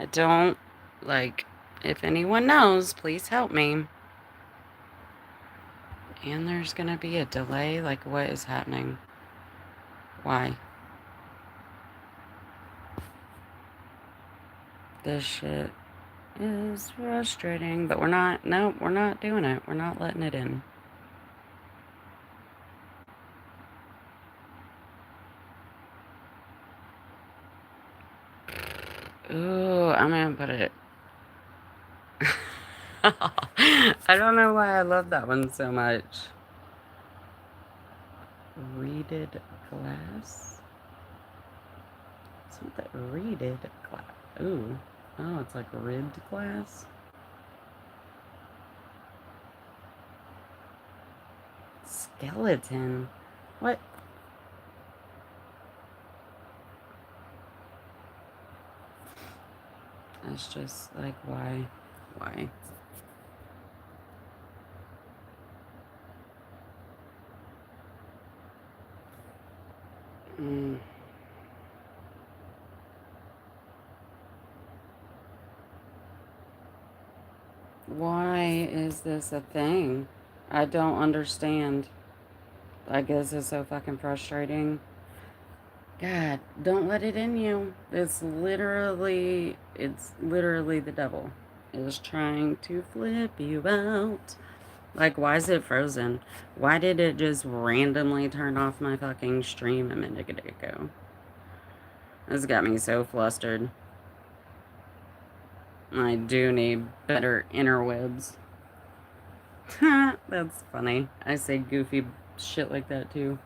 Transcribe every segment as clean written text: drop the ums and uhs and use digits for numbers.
I don't, like, if anyone knows, please help me. And there's gonna be a delay? Like, what is happening? Why? This shit is frustrating, but we're not, nope, we're not doing it. We're not letting it in. Ooh, I'm gonna put it. I don't know why I love that one so much. Reeded glass? It's not that reeded glass. Ooh. Oh, it's like ribbed glass? Skeleton. What? That's just like, why? Why? Mm. Why is this a thing? I don't understand. I guess it's so fucking frustrating. God, don't let it in you. It's literally the devil is trying to flip you out. Like, why is it frozen? Why did it just randomly turn off my fucking stream a minute ago? This got me so flustered. I do need better interwebs. That's funny. I say goofy shit like that too.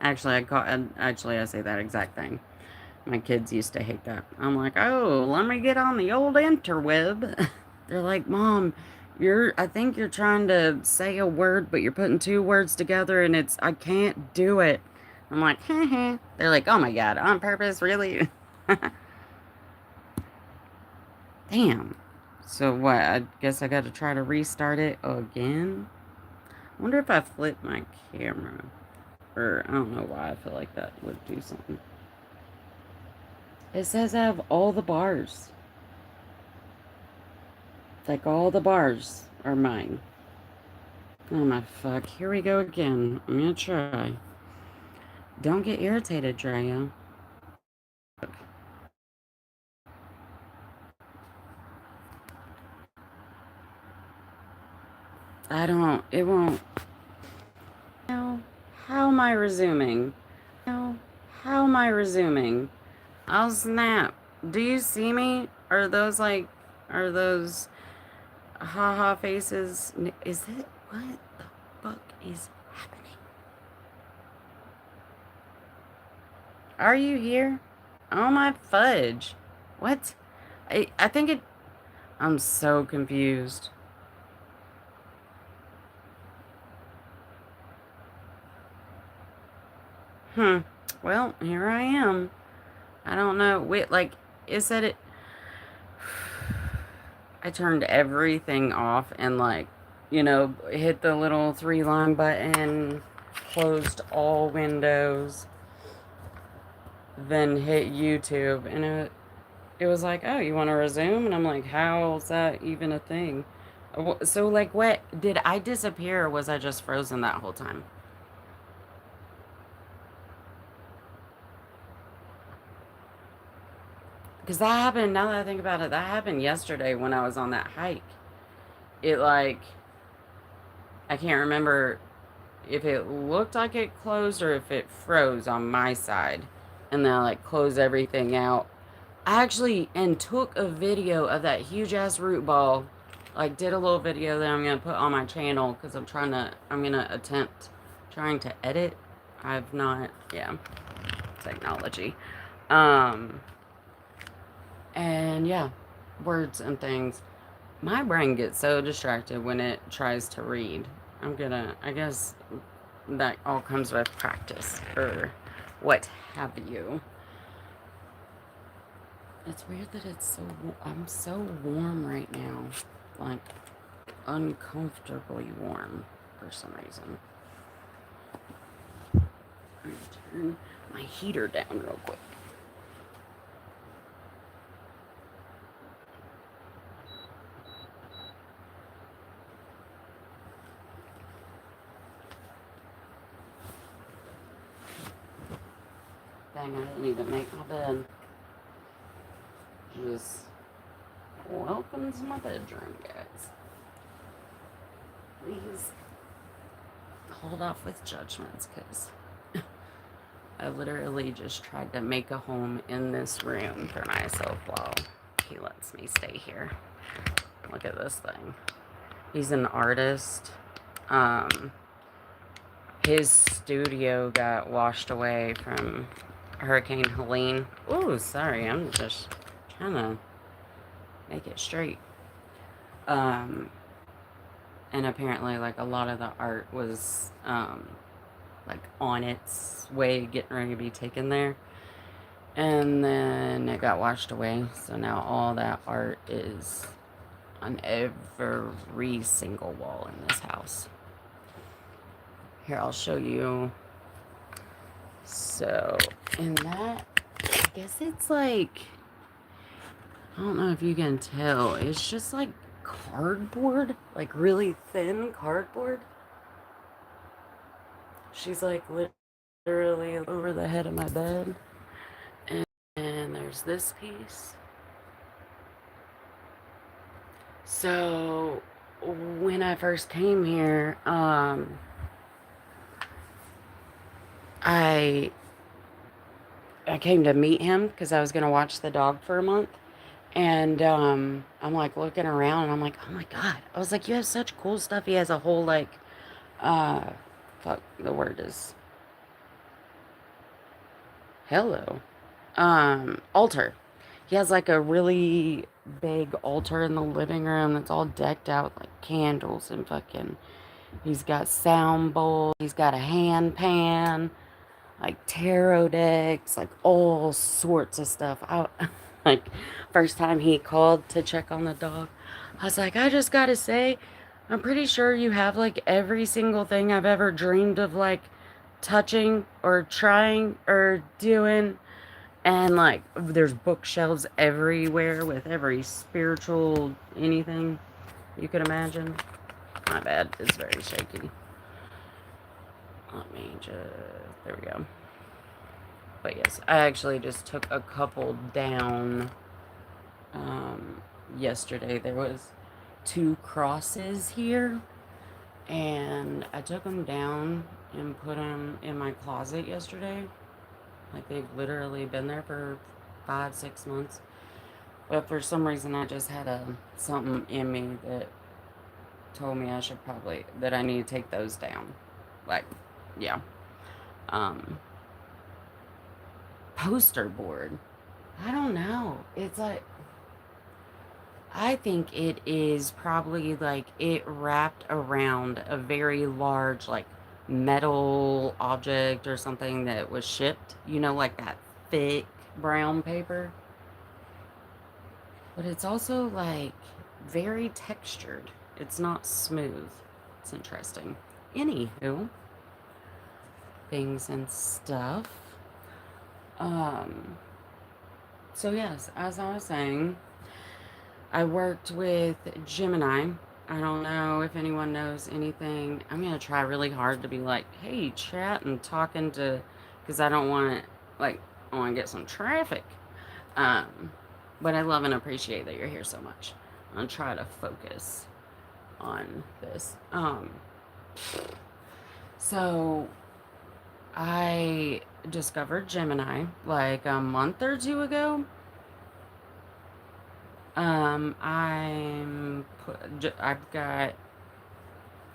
Actually, I say that exact thing. My kids used to hate that. I'm like, oh, let me get on the old interweb. They're like, Mom, I think you're trying to say a word, but you're putting two words together and I can't do it. I'm like, heh. They're like, oh my God, on purpose, really? Damn. So what? I guess I got to try to restart it again. I wonder if I flip my camera. Or I don't know why I feel like that would do something. It says I have all the bars. Like all the bars are mine. Oh my fuck. Here we go again. I'm gonna try. Don't get irritated, Drea. It won't. Now, how am I resuming? Now, how am I resuming? I'll snap. Do you see me? Are those haha faces? Is it, what the fuck is happening? Are you here? Oh my fudge. What? I think it, I'm so confused. Hmm. Well, here I am. I don't know. Wait, like, it said it. I turned everything off and, like, hit the little three-line button, closed all windows, then hit YouTube, and it was like, oh, you want to resume? And I'm like, how's that even a thing? So, like, what? Did I disappear or was I just frozen that whole time? Because that happened, now that I think about it, that happened yesterday when I was on that hike. It, like, I can't remember if it looked like it closed or if it froze on my side. And then I, like, closed everything out. I actually and took a video of that huge ass root ball. Like, did a little video that I'm gonna put on my channel because I'm gonna attempt trying to edit. I've not, yeah, technology. Um, and yeah, words and things. My brain gets so distracted when it tries to read. I guess that all comes with practice or what have you. It's weird that I'm so warm right now. Like, uncomfortably warm for some reason. I'm gonna turn my heater down real quick. Dang, I didn't even make my bed. Just welcome to my bedroom, guys. Please hold off with judgments, because I literally just tried to make a home in this room for myself while he lets me stay here. Look at this thing. He's an artist. His studio got washed away from Hurricane Helene. Ooh, sorry, I'm just trying to make it straight. And apparently, like, a lot of the art was, like, on its way, getting ready to be taken there. And then it got washed away, so now all that art is on every single wall in this house. Here, I'll show you. So, in that, I guess it's like, I don't know if you can tell, it's just like cardboard, like really thin cardboard. She's like literally over the head of my bed. And there's this piece. So, when I first came here, I came to meet him because I was going to watch the dog for a month. And I'm like looking around and I'm like, oh my God. I was like, you have such cool stuff. He has a whole like, fuck, the word is hello. Altar. He has like a really big altar in the living room that's all decked out with like candles and fucking. He's got sound bowls. He's got a hand pan, like tarot decks, like all sorts of stuff. Like, first time he called to check on the dog, I was like, I just gotta say, I'm pretty sure you have like every single thing I've ever dreamed of, like touching or trying or doing. And like, there's bookshelves everywhere with every spiritual anything you could imagine. My bad, it's very shaky. Let me just, there we go. But yes, I actually just took a couple down yesterday. There was 2 crosses here, and I took them down and put them in my closet yesterday. Like, they've literally been there for 5-6 months. But for some reason, I just had something in me that told me that I need to take those down. Like, yeah. Poster board. I don't know. It's like, I think it is probably like it wrapped around a very large, like, metal object or something that was shipped. You know, like that thick brown paper. But it's also like very textured. It's not smooth. It's interesting. Anywho, things and stuff. So yes, as I was saying, I worked with Gemini. I don't know if anyone knows anything. I'm going to try really hard to be like, hey, chat and talking to, because I don't want to, like, I want to get some traffic. But I love and appreciate that you're here so much. I'll try to focus on this. So I discovered Gemini like a month or 2 ago. I've got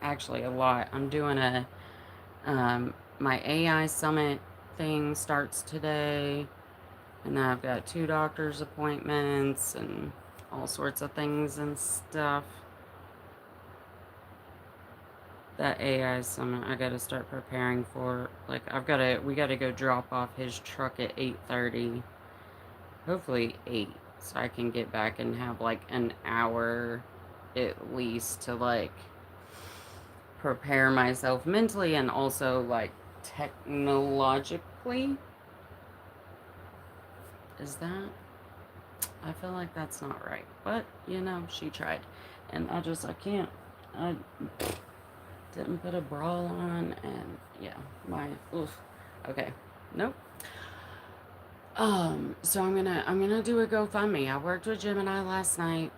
actually a lot. I'm doing my AI summit thing starts today, and then I've got 2 doctor's appointments and all sorts of things and stuff. That AI summit I gotta start preparing for. Like, we gotta go drop off his truck at 8:30. Hopefully 8, so I can get back and have like an hour at least to like prepare myself mentally and also like technologically. Is that? I feel like that's not right. But, you know, she tried. And I can't. I didn't put a bra on, and yeah, oof. Okay. Nope. So I'm gonna do a GoFundMe. I worked with Gemini last night.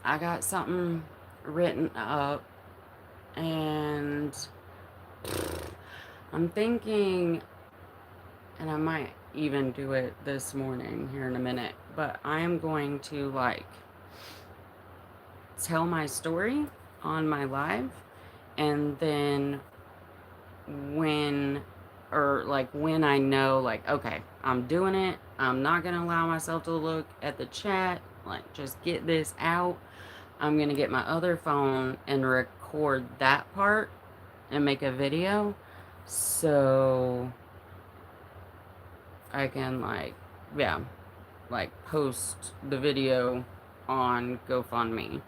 I got something written up, and I'm thinking, and I might even do it this morning here in a minute, but I am going to like tell my story on my live, and then when when I know, like, okay, I'm doing it, I'm not gonna allow myself to look at the chat, like, just get this out. I'm gonna get my other phone and record that part and make a video so I can, like, yeah, like, post the video on GoFundMe.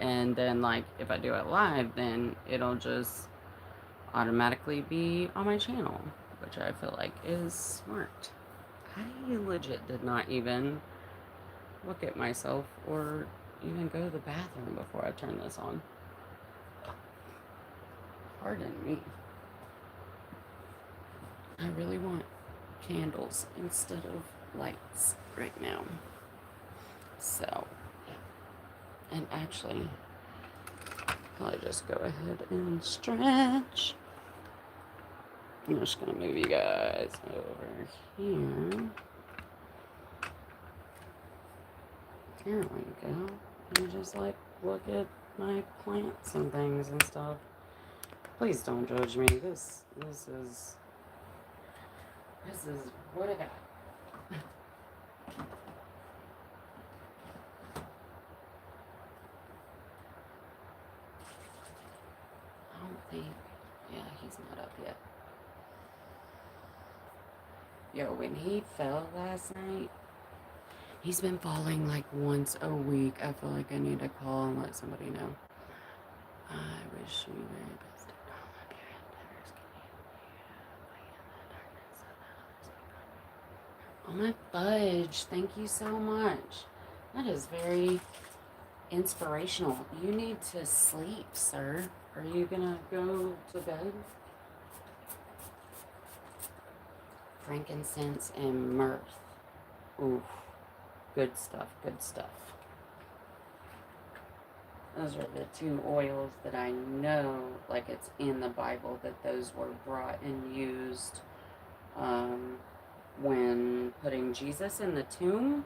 And then, like, if I do it live, then it'll just automatically be on my channel, which I feel like is smart. I legit did not even look at myself or even go to the bathroom before I turned this on. Pardon me. I really want candles instead of lights right now. So, and actually, I'll just go ahead and stretch. I'm just gonna move you guys over here. There we go. And just like look at my plants and things and stuff. Please don't judge me. This is what I got. I don't think. Yeah, he's not up yet. Yo, when he fell last night, he's been falling like once a week. I feel like I need to call and let somebody know. I wish you very best in all of your endeavors. Oh my fudge, thank you so much. That is very inspirational. You need to sleep, sir. Are you gonna go to bed? Frankincense and myrrh. Ooh, good stuff, good stuff. Those are the two oils that I know, like it's in the Bible, that those were brought and used when putting Jesus in the tomb.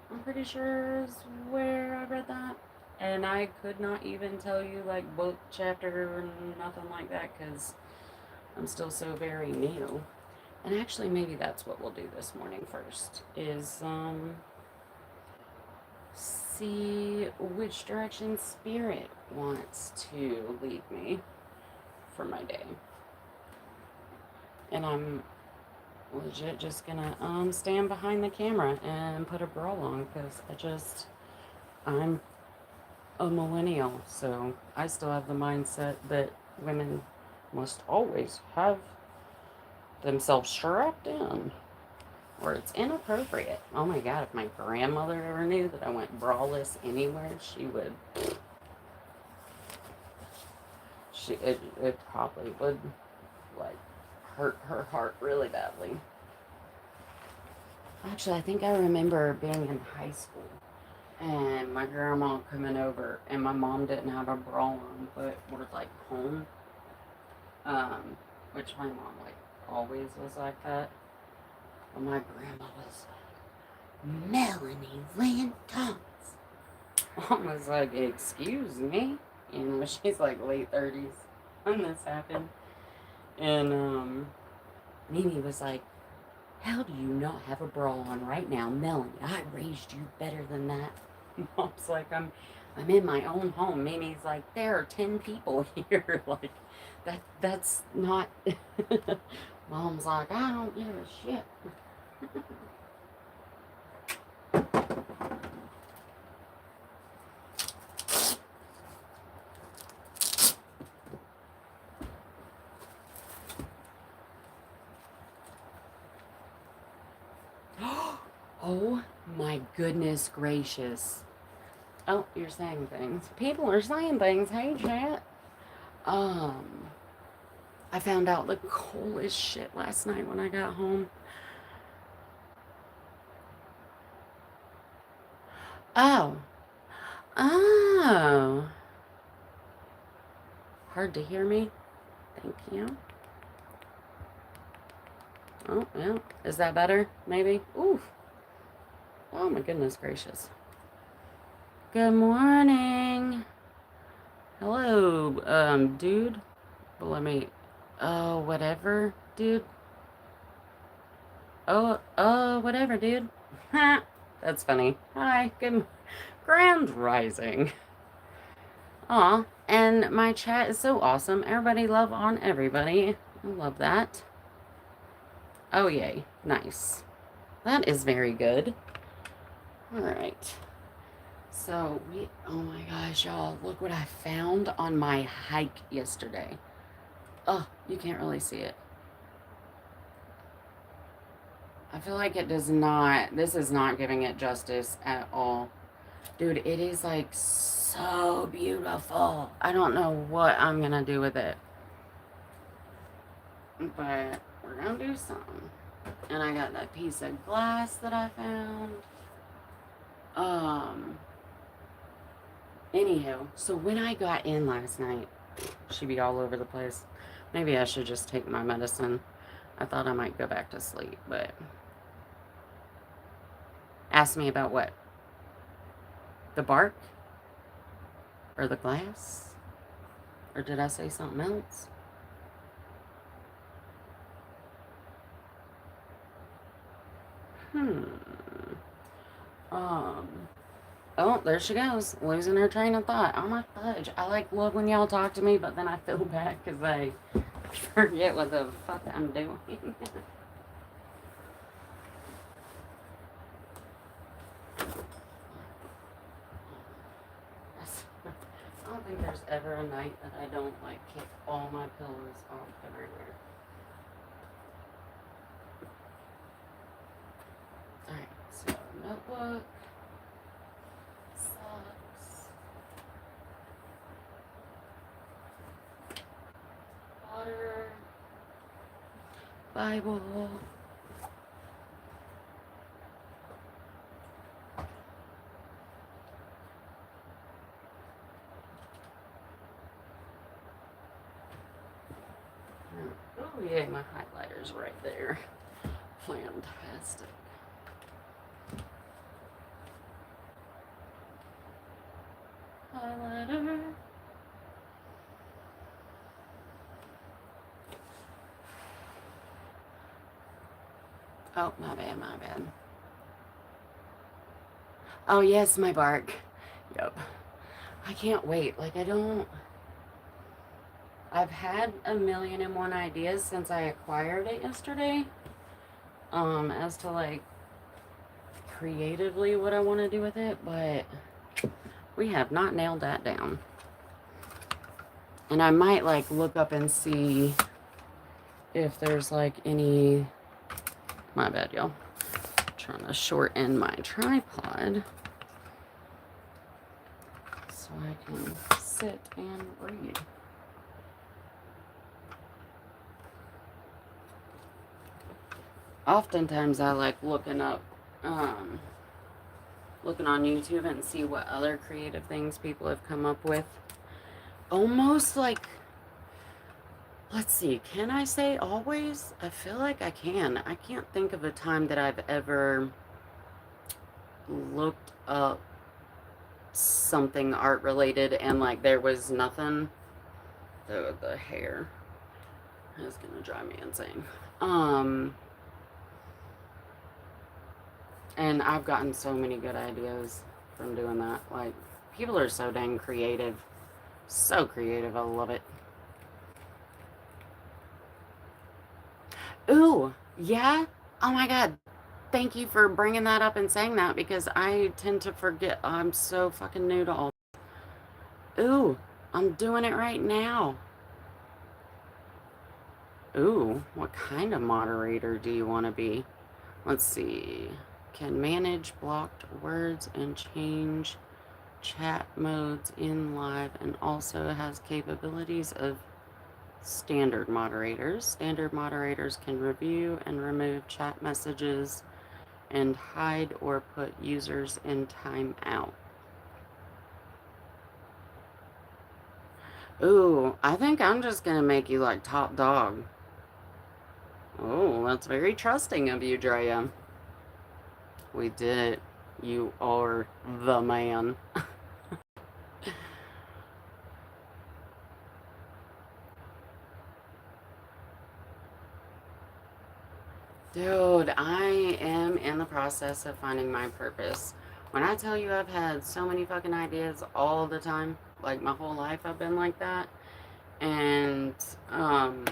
I'm pretty sure is where I read that. And I could not even tell you like book, chapter, or nothing like that because I'm still so very new. And actually, maybe that's what we'll do this morning first, is see which direction Spirit wants to lead me for my day. And I'm legit just gonna stand behind the camera and put a bra on because I'm a millennial, so I still have the mindset that women must always have themselves strapped in, or it's inappropriate. Oh my god, if my grandmother ever knew that I went braless anywhere, she would. It probably would, like, hurt her heart really badly. Actually, I think I remember being in high school and my grandma coming over, and my mom didn't have a bra on, but was like home. Which my mom like always was like that. But my grandma was like, Melanie Lynn Thomas. Mom was like, excuse me. You know, she's like late 30s when this happened. And Mimi was like, how do you not have a bra on right now, Melanie? I raised you better than that. Mom's like, I'm in my own home. Mimi's like, there are 10 people here. Like, that's not. Mom's like, I don't give a shit. Oh my goodness gracious. Oh, you're saying things. People are saying things. Hey, chat. I found out the coolest shit last night when I got home. Oh. Oh. Hard to hear me? Thank you. Oh, yeah. Is that better? Maybe? Ooh. Oh, my goodness gracious. Good morning. Hello, dude. Well, let me... Oh, whatever, dude. Whatever, dude. Ha! That's funny. Hi, good... Grand Rising. Aw, and my chat is so awesome. Everybody love on everybody. I love that. Oh, yay. Nice. That is very good. All right. So, oh my gosh, y'all, look what I found on my hike yesterday. Oh, you can't really see it. I feel like it does not, this is not giving it justice at all. Dude, it is like so beautiful. I don't know what I'm gonna do with it. But we're gonna do something. And I got that piece of glass that I found. Anywho, so when I got in last night, she be all over the place. Maybe I should just take my medicine. I thought I might go back to sleep, but ask me about what? The bark? Or the glass? Or did I say something else? Oh, there she goes, losing her train of thought. Oh my fudge. I like love when y'all talk to me, but then I feel bad because I forget what the fuck I'm doing. I don't think there's ever a night that I don't like kick all my pillows off everywhere. Alright, so notebook, socks, water, Bible. Oh yeah, my highlighter's right there. Fantastic. Highlighter. Oh, my bad, my bad. Oh, yes, my bark. Yep. I can't wait. Like, I've had a million and one ideas since I acquired it yesterday. As to, like, creatively what I want to do with it, but we have not nailed that down. And I might, like, look up and see if there's, like, any... My bad, y'all. Trying to shorten my tripod so I can sit and read. Oftentimes I like looking up, looking on YouTube and see what other creative things people have come up with. Almost like, let's see, can I say always? I feel like I can. I can't think of a time that I've ever looked up something art related and like there was nothing. The hair is gonna drive me insane. And I've gotten so many good ideas from doing that. Like, people are so dang creative. So creative. I love it. Ooh, yeah? Oh my God. Thank you for bringing that up and saying that because I tend to forget. I'm so fucking new to all. Ooh, I'm doing it right now. Ooh, what kind of moderator do you want to be? Let's see. Can manage blocked words and change chat modes in live, and also has capabilities of standard moderators. Standard moderators can review and remove chat messages and hide or put users in timeout. Ooh, I think I'm just gonna make you like top dog. Oh, that's very trusting of you, Drea. We did it. You are the man. Dude, I am in the process of finding my purpose. When I tell you I've had so many fucking ideas all the time, like my whole life I've been like that. And um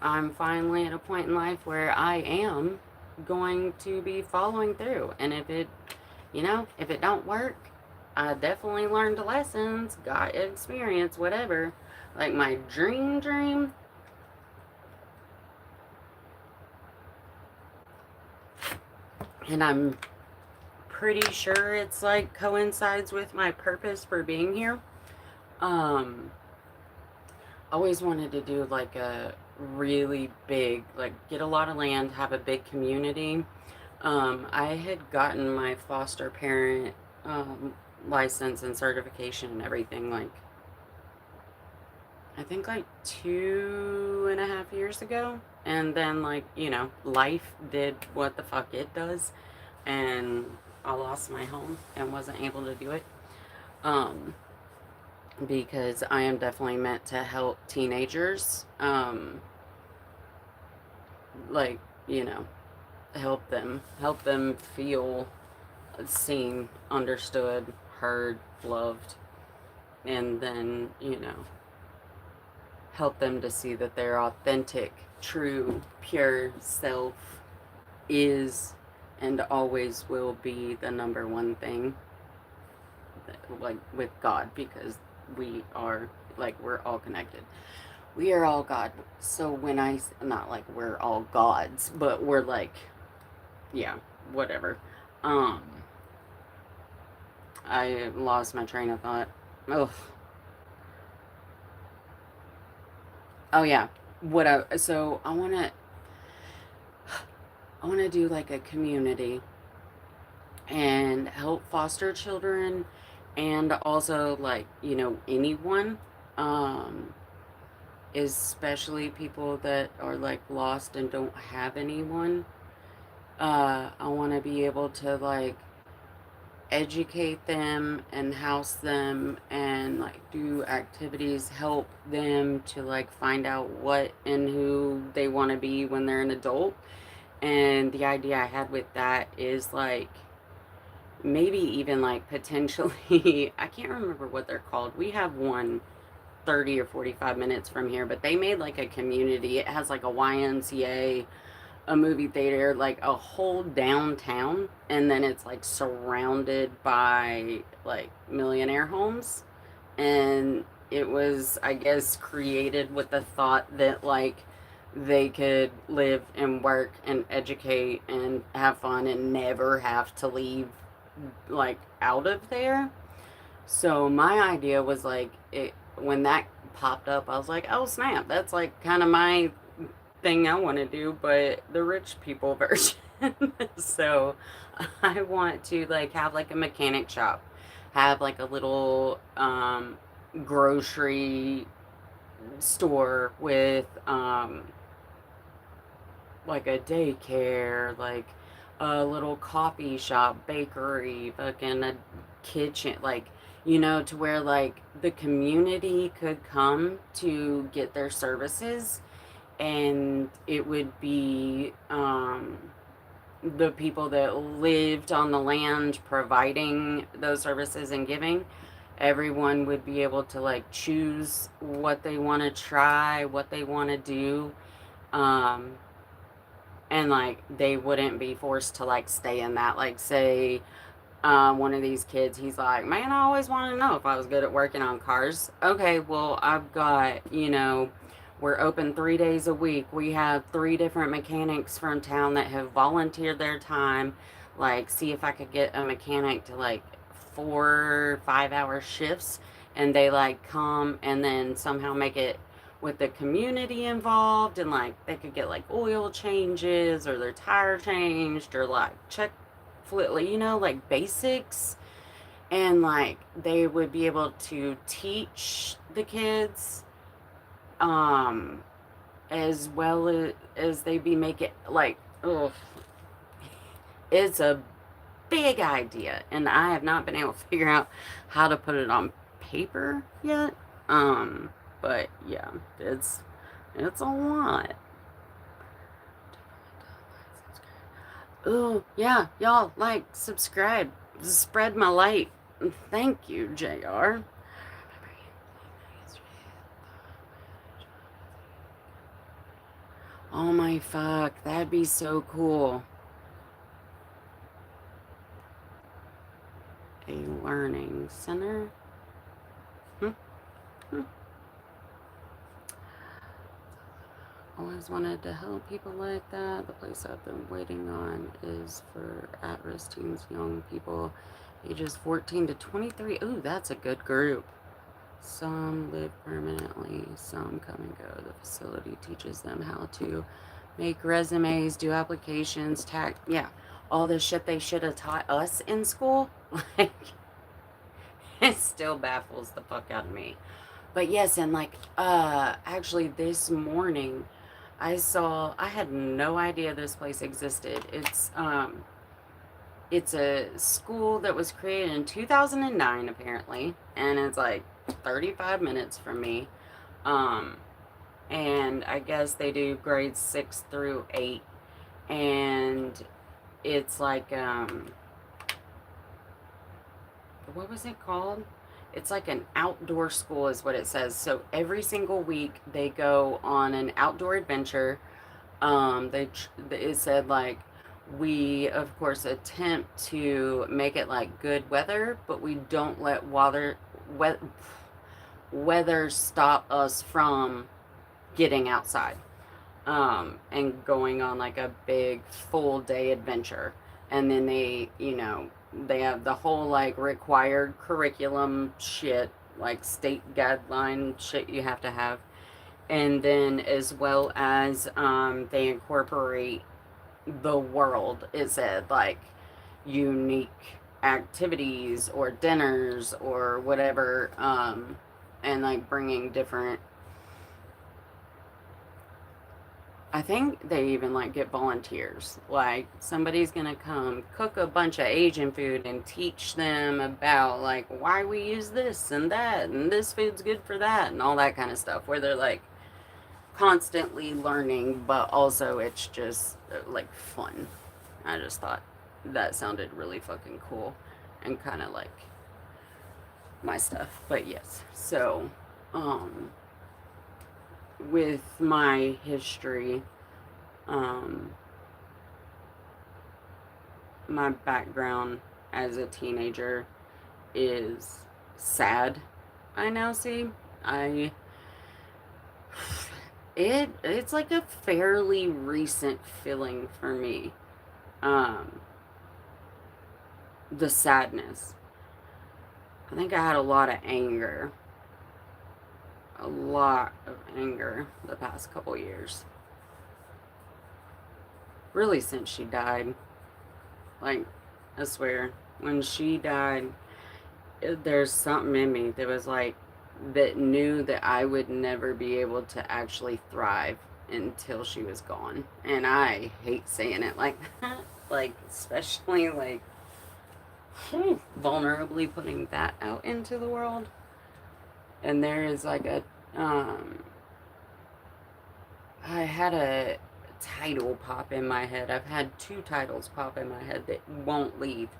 I'm finally at a point in life where I am going to be following through. And if it, if it don't work, I definitely learned the lessons, got experience, whatever. Like my dream, and I'm pretty sure it's like coincides with my purpose for being here. Um, always wanted to do like a really big, like get a lot of land, have a big community. I had gotten my foster parent um, license and certification and everything like I think like 2.5 years ago. And then like, life did what the fuck it does and I lost my home and wasn't able to do it. Um, because I am definitely meant to help teenagers. Like, you know, help them feel seen, understood, heard, loved, and then, help them to see that their authentic, true, pure self is and always will be the number one thing, like with God, because we are, like, we're all connected. We are all God. So when not like we're all gods, but we're like, yeah, whatever. Um, I lost my train of thought. Oh, oh yeah. So I wanna do like a community and help foster children and also like, anyone. Um, especially people that are like lost and don't have anyone. I want to be able to like educate them and house them and like do activities, help them to like find out what and who they want to be when they're an adult. And the idea I had with that is like maybe even like potentially, I can't remember what they're called. We have one 30 or 45 minutes from here, but they made like a community. It has like a YMCA, a movie theater, like a whole downtown, and then it's like surrounded by like millionaire homes. And it was, I guess, created with the thought that like they could live and work and educate and have fun and never have to leave like out of there. So my idea was like it when that popped up, I was like, oh snap, that's like kind of my thing I want to do, but the rich people version. So I want to like have like a mechanic shop, have like a little grocery store with like a daycare, like a little coffee shop, bakery, fucking a kitchen, like, to where like the community could come to get their services and it would be the people that lived on the land providing those services and giving. Everyone would be able to like choose what they want to try, what they want to do. Um, and like they wouldn't be forced to like stay in that. Like, say, one of these kids, he's like, man, I always wanted to know if I was good at working on cars. Okay, well, I've got, we're open 3 days a week. We have three different mechanics from town that have volunteered their time. Like, see if I could get a mechanic to like 4 5 hour shifts, and they like come and then somehow make it with the community involved, and like they could get like oil changes or their tire changed or like check fluid, like basics. And like they would be able to teach the kids um as well as they be making like, oh, it's a big idea, and I have not been able to figure out how to put it on paper yet. But yeah, it's a lot. Oh yeah, y'all like, subscribe, spread my light. Thank you, JR. Oh my fuck, that'd be so cool. A learning center. Hmm. Hmm. Always wanted to help people like that. The place I've been waiting on is for at-risk teens, young people ages 14 to 23. Ooh, that's a good group. Some live permanently, some come and go. The facility teaches them how to make resumes, do applications, yeah, all the shit they should have taught us in school. Like, it still baffles the fuck out of me. But yes, and like, actually this morning, I had no idea this place existed. It's a school that was created in 2009 apparently, and it's like 35 minutes from me. Um, and I guess they do grades 6 through 8, and it's like, what was it called? It's like an outdoor school is what it says. So every single week they go on an outdoor adventure. It said like, we of course attempt to make it like good weather, but we don't let weather stop us from getting outside, and going on like a big full day adventure. And then they have the whole like required curriculum shit, like state guideline shit you have to have. And then as well as they incorporate the world. It said like unique activities or dinners or whatever, and like bringing different, I think they even like get volunteers. Like somebody's gonna come cook a bunch of Asian food and teach them about like why we use this and that, and this food's good for that, and all that kind of stuff. Where they're like constantly learning, but also it's just like fun. I just thought that sounded really fucking cool and kind of like my stuff. But yes, so um, with my history, um, my background as a teenager is sad. I now see. I it's like a fairly recent feeling for me. Um, the sadness. I think I had a lot of anger the past couple years. Really, since she died. Like, I swear, when she died, there's something in me that was like, that knew that I would never be able to actually thrive until she was gone. And I hate saying it like that. Like, especially like vulnerably putting that out into the world. And there is like I had a title pop in my head. I've had two titles pop in my head that won't leave.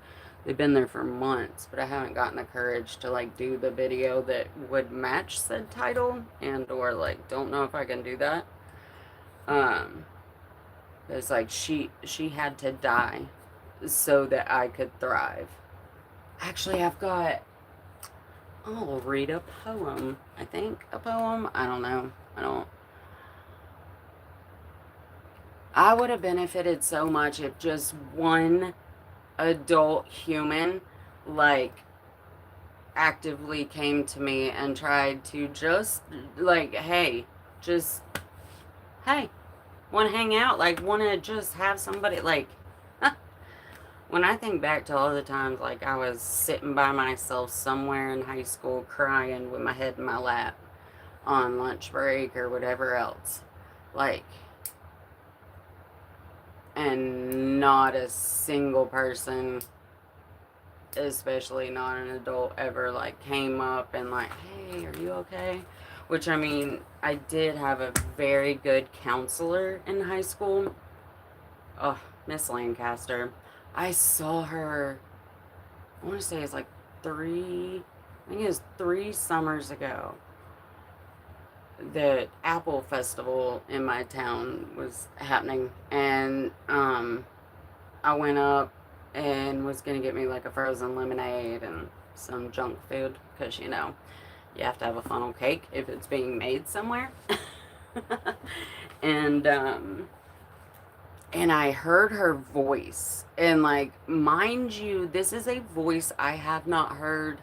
They've been there for months, but I haven't gotten the courage to like do the video that would match said title, and or like don't know if I can do that. Um, it's like she had to die so that I could thrive. Actually, I'll read a poem. I think a poem. I don't know. I would have benefited so much if just one adult human, like, actively came to me and tried to just, like, hey, just, hey, want to hang out, like, want to just have somebody, like, when I think back to all the times, like, I was sitting by myself somewhere in high school crying with my head in my lap on lunch break or whatever else, like, and not a single person, especially not an adult, ever, like, came up and, like, hey, are you okay? Which, I mean, I did have a very good counselor in high school. Oh, Miss Lancaster. I saw her, I want to say it's like I think it was 3 summers ago. The Apple Festival in my town was happening, and I went up and was gonna get me like a frozen lemonade and some junk food because you have to have a funnel cake if it's being made somewhere. and and I heard her voice, and like, mind you, this is a voice I have not heard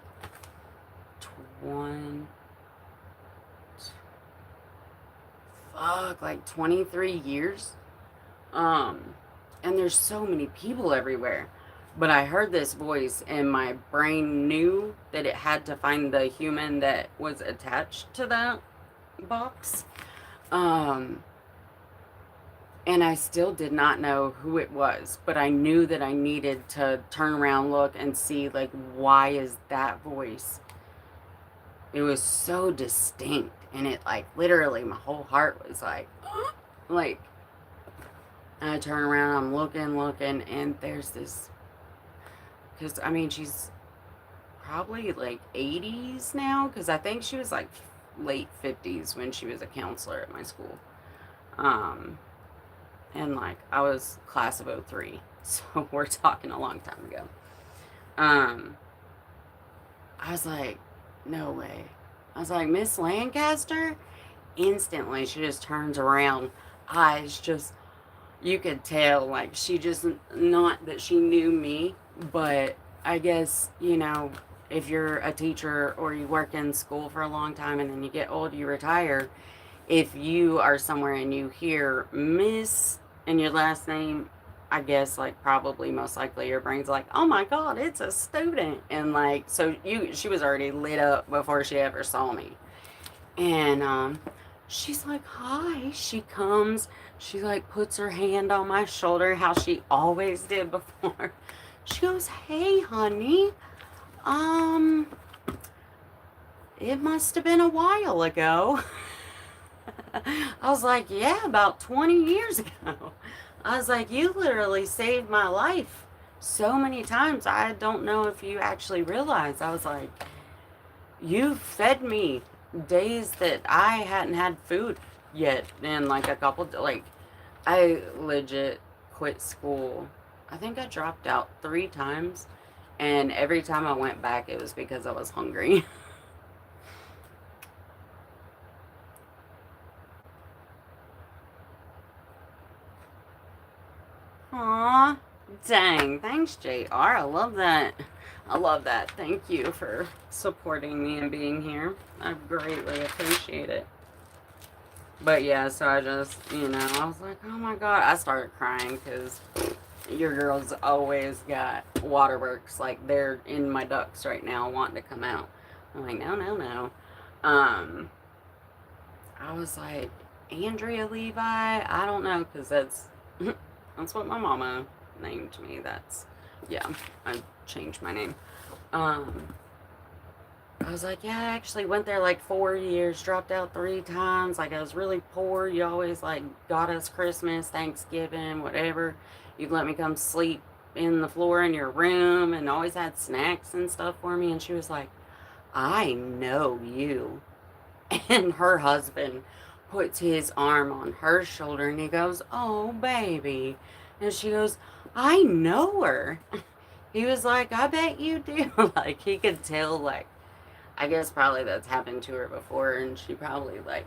one like 23 years. Um, and there's so many people everywhere. But I heard this voice, and my brain knew that it had to find the human that was attached to that box. Um, and I still did not know who it was, but I knew that I needed to turn around, look, and see, like, why is that voice? It was so distinct, and it, like, literally, my whole heart was like, like, and I turn around, I'm looking, and there's this, because, I mean, she's probably, like, 80s now, because I think she was, like, late 50s when she was a counselor at my school. And, like, I was class of '03, so we're talking a long time ago. Um, I was like, no way. I was like, Miss Lancaster? Instantly, she just turns around, eyes just, you could tell, like, she just, not that she knew me, but I guess, if you're a teacher or you work in school for a long time and then you get old, you retire, if you are somewhere and you hear Miss in your last name, I guess, like, probably most likely your brain's like, oh my God, it's a student. And like, so she was already lit up before she ever saw me. And she's like, hi. She comes, she like puts her hand on my shoulder, how she always did before. She goes, hey, honey, um, it must have been a while ago. I was like, yeah, about 20 years ago. I was like, you literally saved my life so many times. I don't know if you actually realize. I was like, you fed me days that I hadn't had food yet. And like a couple, like, I legit quit school. I think I dropped out 3 times. And every time I went back, it was because I was hungry. Aw, dang. Thanks, JR. I love that. I love that. Thank you for supporting me and being here. I greatly appreciate it. But yeah, so I just, I was like, oh my God. I started crying because your girl's always got waterworks. Like, they're in my ducts right now wanting to come out. I'm like, no, no, no. Um, I was like, Andrea Levi? I don't know, because that's what my mama named me. Yeah, I changed my name. Um, I was like, yeah, I actually went there like 4 years, dropped out 3 times. Like, I was really poor. You always, like, got us Christmas, Thanksgiving, whatever. You'd let me come sleep in the floor in your room and always had snacks and stuff for me. And she was like, I know you. And her husband puts his arm on her shoulder and he goes, oh, baby. And she goes, I know her. He was like, I bet you do. Like, he could tell, like, I guess probably that's happened to her before, and she probably, like,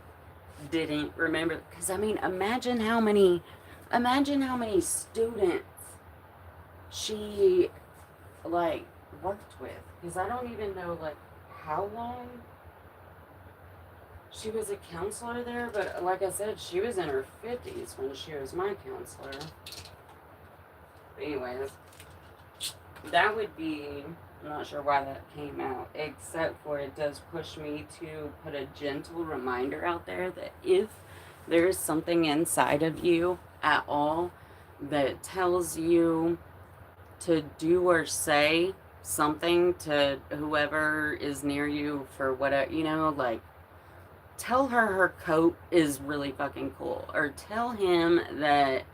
didn't remember. Because, I mean, imagine how many students she, like, worked with. Because I don't even know, like, how long. She was a counselor there, but like I said, she was in her 50s when she was my counselor. But anyways, that would be, I'm not sure why that came out, except for it does push me to put a gentle reminder out there that if there is something inside of you at all that tells you to do or say something to whoever is near you for whatever, like tell her coat is really fucking cool, or tell him that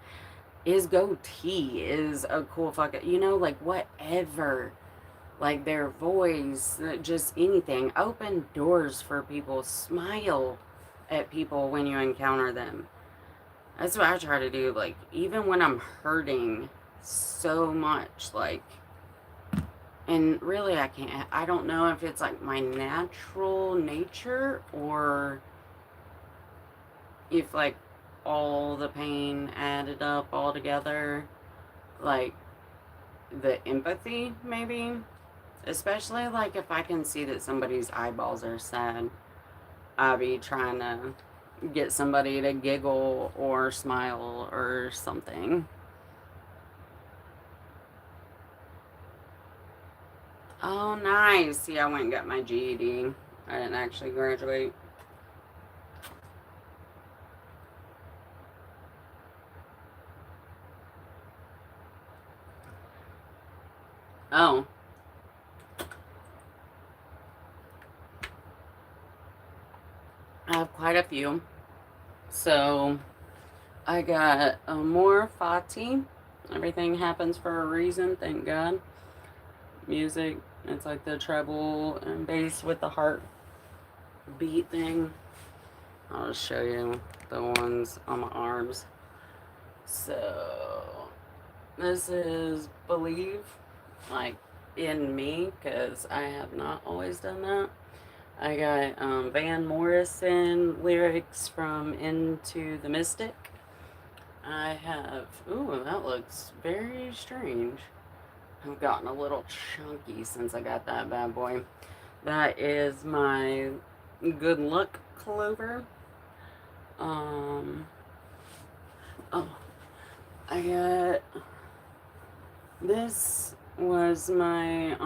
his goatee is a cool fucking, like whatever, like their voice, just anything. Open doors for people, smile at people when you encounter them. That's what I try to do, like even when I'm hurting so much, like, and really I don't know if it's like my natural nature or if like all the pain added up all together, like the empathy maybe, especially like if I can see that somebody's eyeballs are sad, I'll be trying to get somebody to giggle or smile or something. Oh, nice. See, I went and got my GED. I didn't actually graduate. Oh, I have quite a few. So, I got Amor Fati. Everything happens for a reason, thank God. Music, it's like the treble and bass with the heart beat thing. I'll just show you the ones on my arms. So, this is Believe, like in me, because I have not always done that. I got Van Morrison lyrics from Into the Mystic. I have, ooh, that looks very strange. I've gotten a little chunky since I got that bad boy. That is my Good Luck Clover. Um, oh, I got, this was my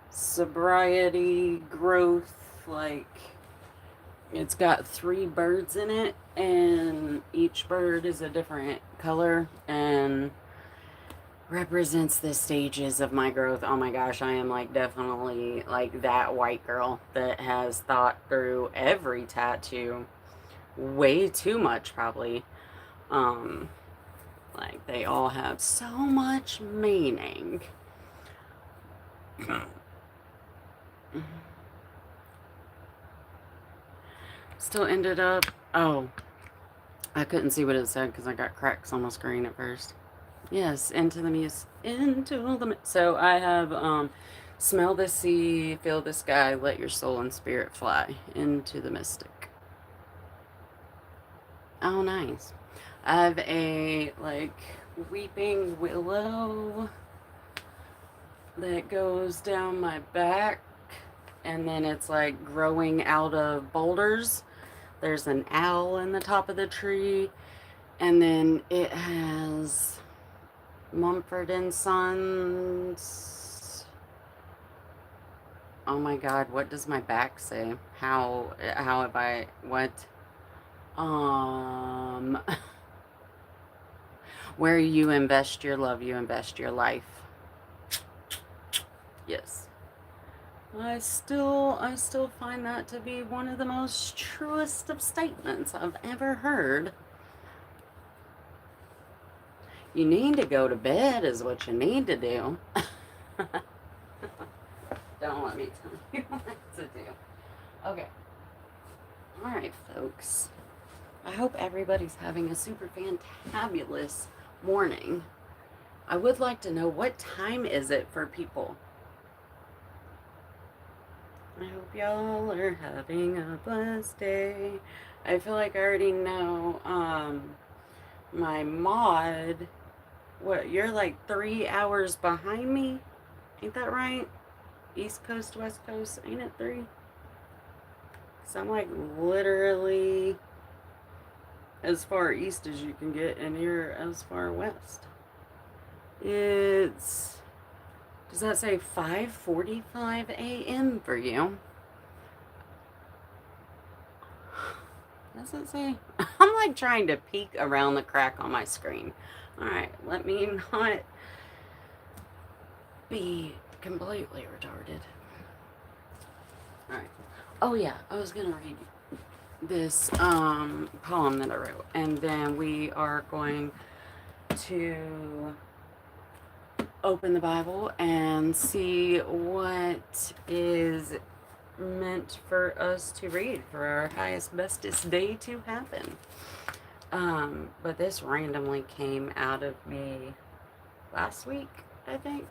sobriety growth, like it's got 3 birds in it, and each bird is a different color and represents the stages of my growth. Oh my gosh, I am like definitely like that white girl that has thought through every tattoo way too much probably. Um like they all have so much meaning. Still ended up, oh, I couldn't see what it said because I got cracks on my screen at first. Yes, into the muse, so I have smell the sea, feel the sky, let your soul and spirit fly into the mystic. Oh, nice. I have a like weeping willow that goes down my back, and then it's like growing out of boulders. There's an owl in the top of the tree, and then it has Mumford and Sons. Oh my God, what does my back say? How have I, what? Um, where you invest your love, you invest your life. Yes. I still find that to be one of the most truest of statements I've ever heard. You need to go to bed is what you need to do. Don't let me tell you what to do. Okay. Alright, folks. I hope everybody's having a super fantabulous morning. I would like to know, what time is it for people? I hope y'all are having a blessed day. I feel like I already know my mod. What, you're like 3 hours behind me? Ain't that right? East Coast, West Coast, ain't it 3? Because I'm like literally as far east as you can get, and you're as far west. It's, does that say 5:45 a.m. for you? Does it say? I'm like trying to peek around the crack on my screen. Alright, let me not be completely retarded. Alright. Oh yeah, I was gonna read this poem that I wrote, and then we are going to open the Bible and see what is meant for us to read for our highest, bestest day to happen. But this randomly came out of me last week, I think,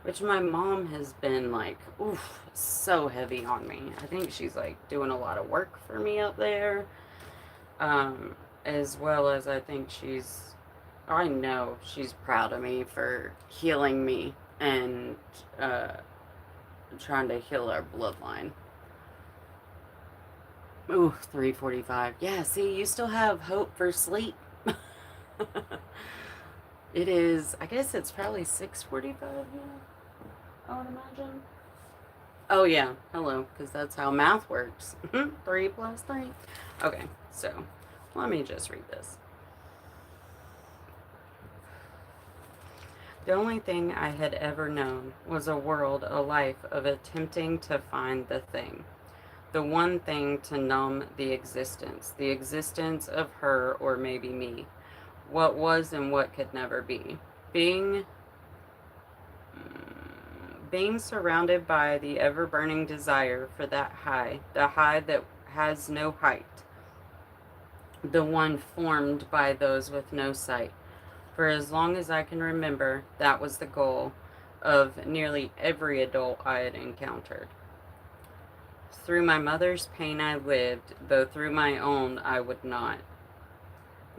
which my mom has been like, oof, so heavy on me. I think she's like doing a lot of work for me up there, as well as I know she's proud of me for healing me and trying to heal our bloodline. Ooh, 3:45. Yeah, see, you still have hope for sleep. It is, I guess it's probably 6:45 now, I would imagine. Oh, yeah, hello, because that's how math works. 3 plus 3. Okay, so let me just read this. The only thing I had ever known was a world, a life of attempting to find the thing. The one thing to numb the existence of her or maybe me. What was and what could never be. Being being surrounded by the ever-burning desire for that high, the high that has no height, the one formed by those with no sight. For as long as I can remember, that was the goal of nearly every adult I had encountered. Through my mother's pain I lived, though through my own I would not.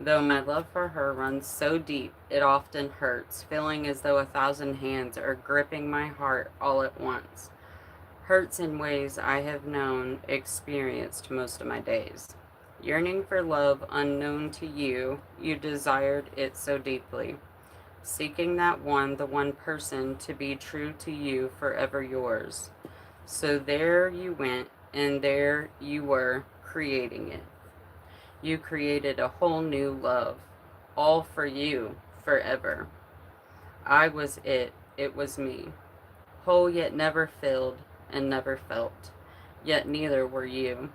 Though my love for her runs so deep, it often hurts, feeling as though 1,000 hands are gripping my heart all at once. Hurts in ways I have known, experienced most of my days. Yearning for love unknown to you, you desired it so deeply. Seeking that one, the one person, to be true to you, forever yours. So there you went, and there you were, creating it. You created a whole new love, all for you, forever. I was it, it was me, whole yet never filled and never felt, yet neither were you.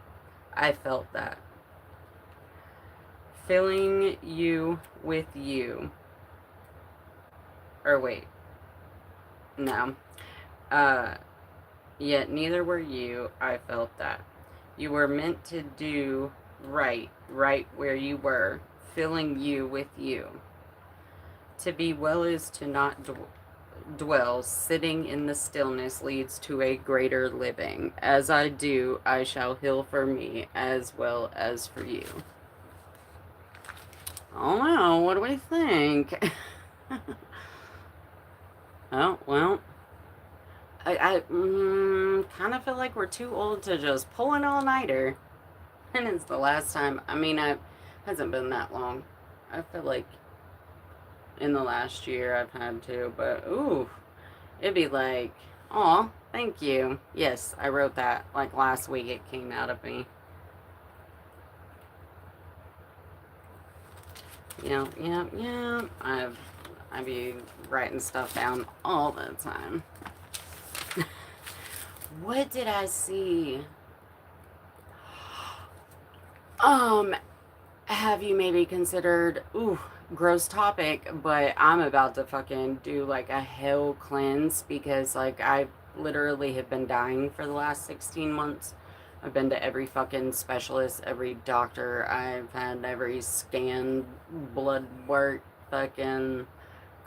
I felt that. Filling you with you. Or wait, no. Uh, Yet neither were you. I felt that. You were meant to do right where you were, filling you with you. To be well is to not dwell. Sitting in the stillness leads to a greater living. As I do, I shall heal for me as well as for you. Oh no, what do we think? Oh, well, I kind of feel like we're too old to just pull an all-nighter. And it's the last time, I mean, it hasn't been that long. I feel like in the last year I've had to, but ooh, it'd be like, oh, thank you. Yes, I wrote that like last week. It came out of me. Yeah. I be writing stuff down all the time. What did I see? Have you maybe considered, ooh, gross topic, but I'm about to fucking do like a hell cleanse because like I literally have been dying for the last 16 months. I've been to every fucking specialist, every doctor. I've had every scan, blood work, fucking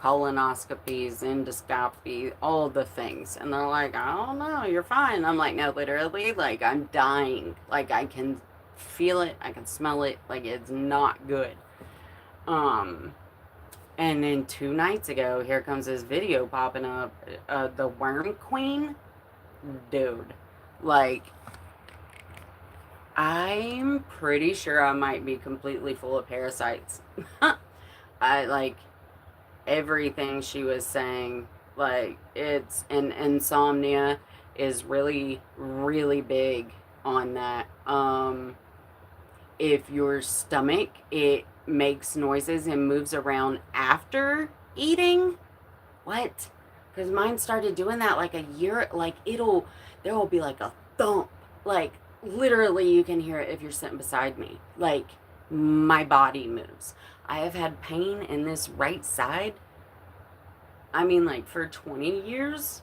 colonoscopies, endoscopy, all the things. And they're like, I don't know, you're fine. I'm like, no, literally, like, I'm dying. Like, I can feel it, I can smell it, like, it's not good. And then 2 nights ago, here comes this video popping up, the Worm Queen, dude, like, I'm pretty sure I might be completely full of parasites. I like everything she was saying. Like, it's, and insomnia is really, really big on that. If your stomach, it makes noises and moves around after eating, what? Because mine started doing that like a year, like there will be like a thump. Like, literally, you can hear it if you're sitting beside me. Like, my body moves. I have had pain in this right side, I mean, like for 20 years,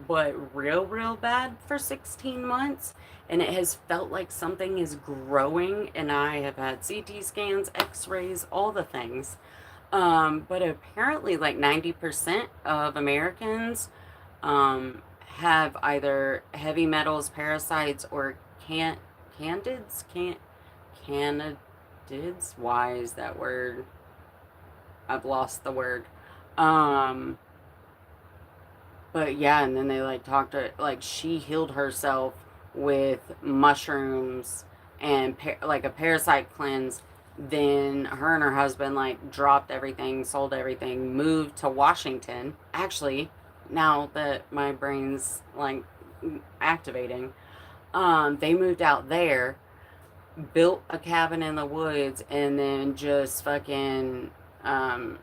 but real, real bad for 16 months. And it has felt like something is growing, and I have had CT scans, x rays, all the things. But apparently, like 90% of Americans have either heavy metals, parasites, or candids. Canidids? Why is that word? I've lost the word. Um, but yeah, and then they like talked to, like, she healed herself with mushrooms and like a parasite cleanse. Then her and her husband like dropped everything, sold everything, moved to Washington. Actually, now that my brain's like activating, they moved out there, built a cabin in the woods, and then just fucking um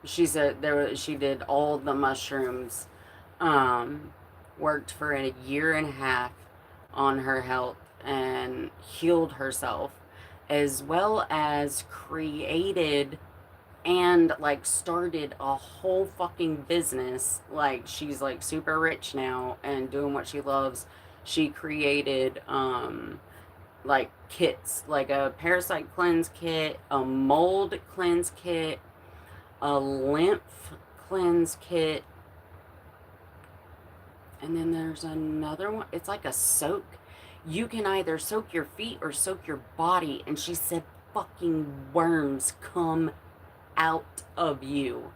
she said she did all the mushrooms, um, worked for a year and a half on her health and healed herself, as well as created and like started a whole fucking business. Like, she's like super rich now and doing what she loves. She created like kits, like a parasite cleanse kit, a mold cleanse kit, a lymph cleanse kit, and then there's another one. It's like a soak. You can either soak your feet or soak your body. And she said fucking worms come out of you.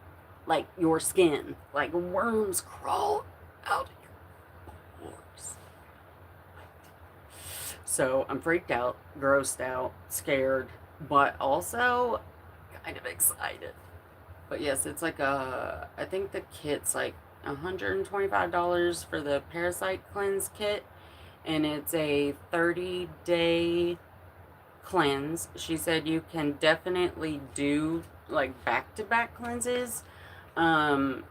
Like your skin. Like worms crawl out of your pores. So I'm freaked out, grossed out, scared, but also kind of excited. But yes, it's like I think the kit's like $125 for the parasite cleanse kit, and it's a 30-day cleanse. She said you can definitely do like back-to-back cleanses, um,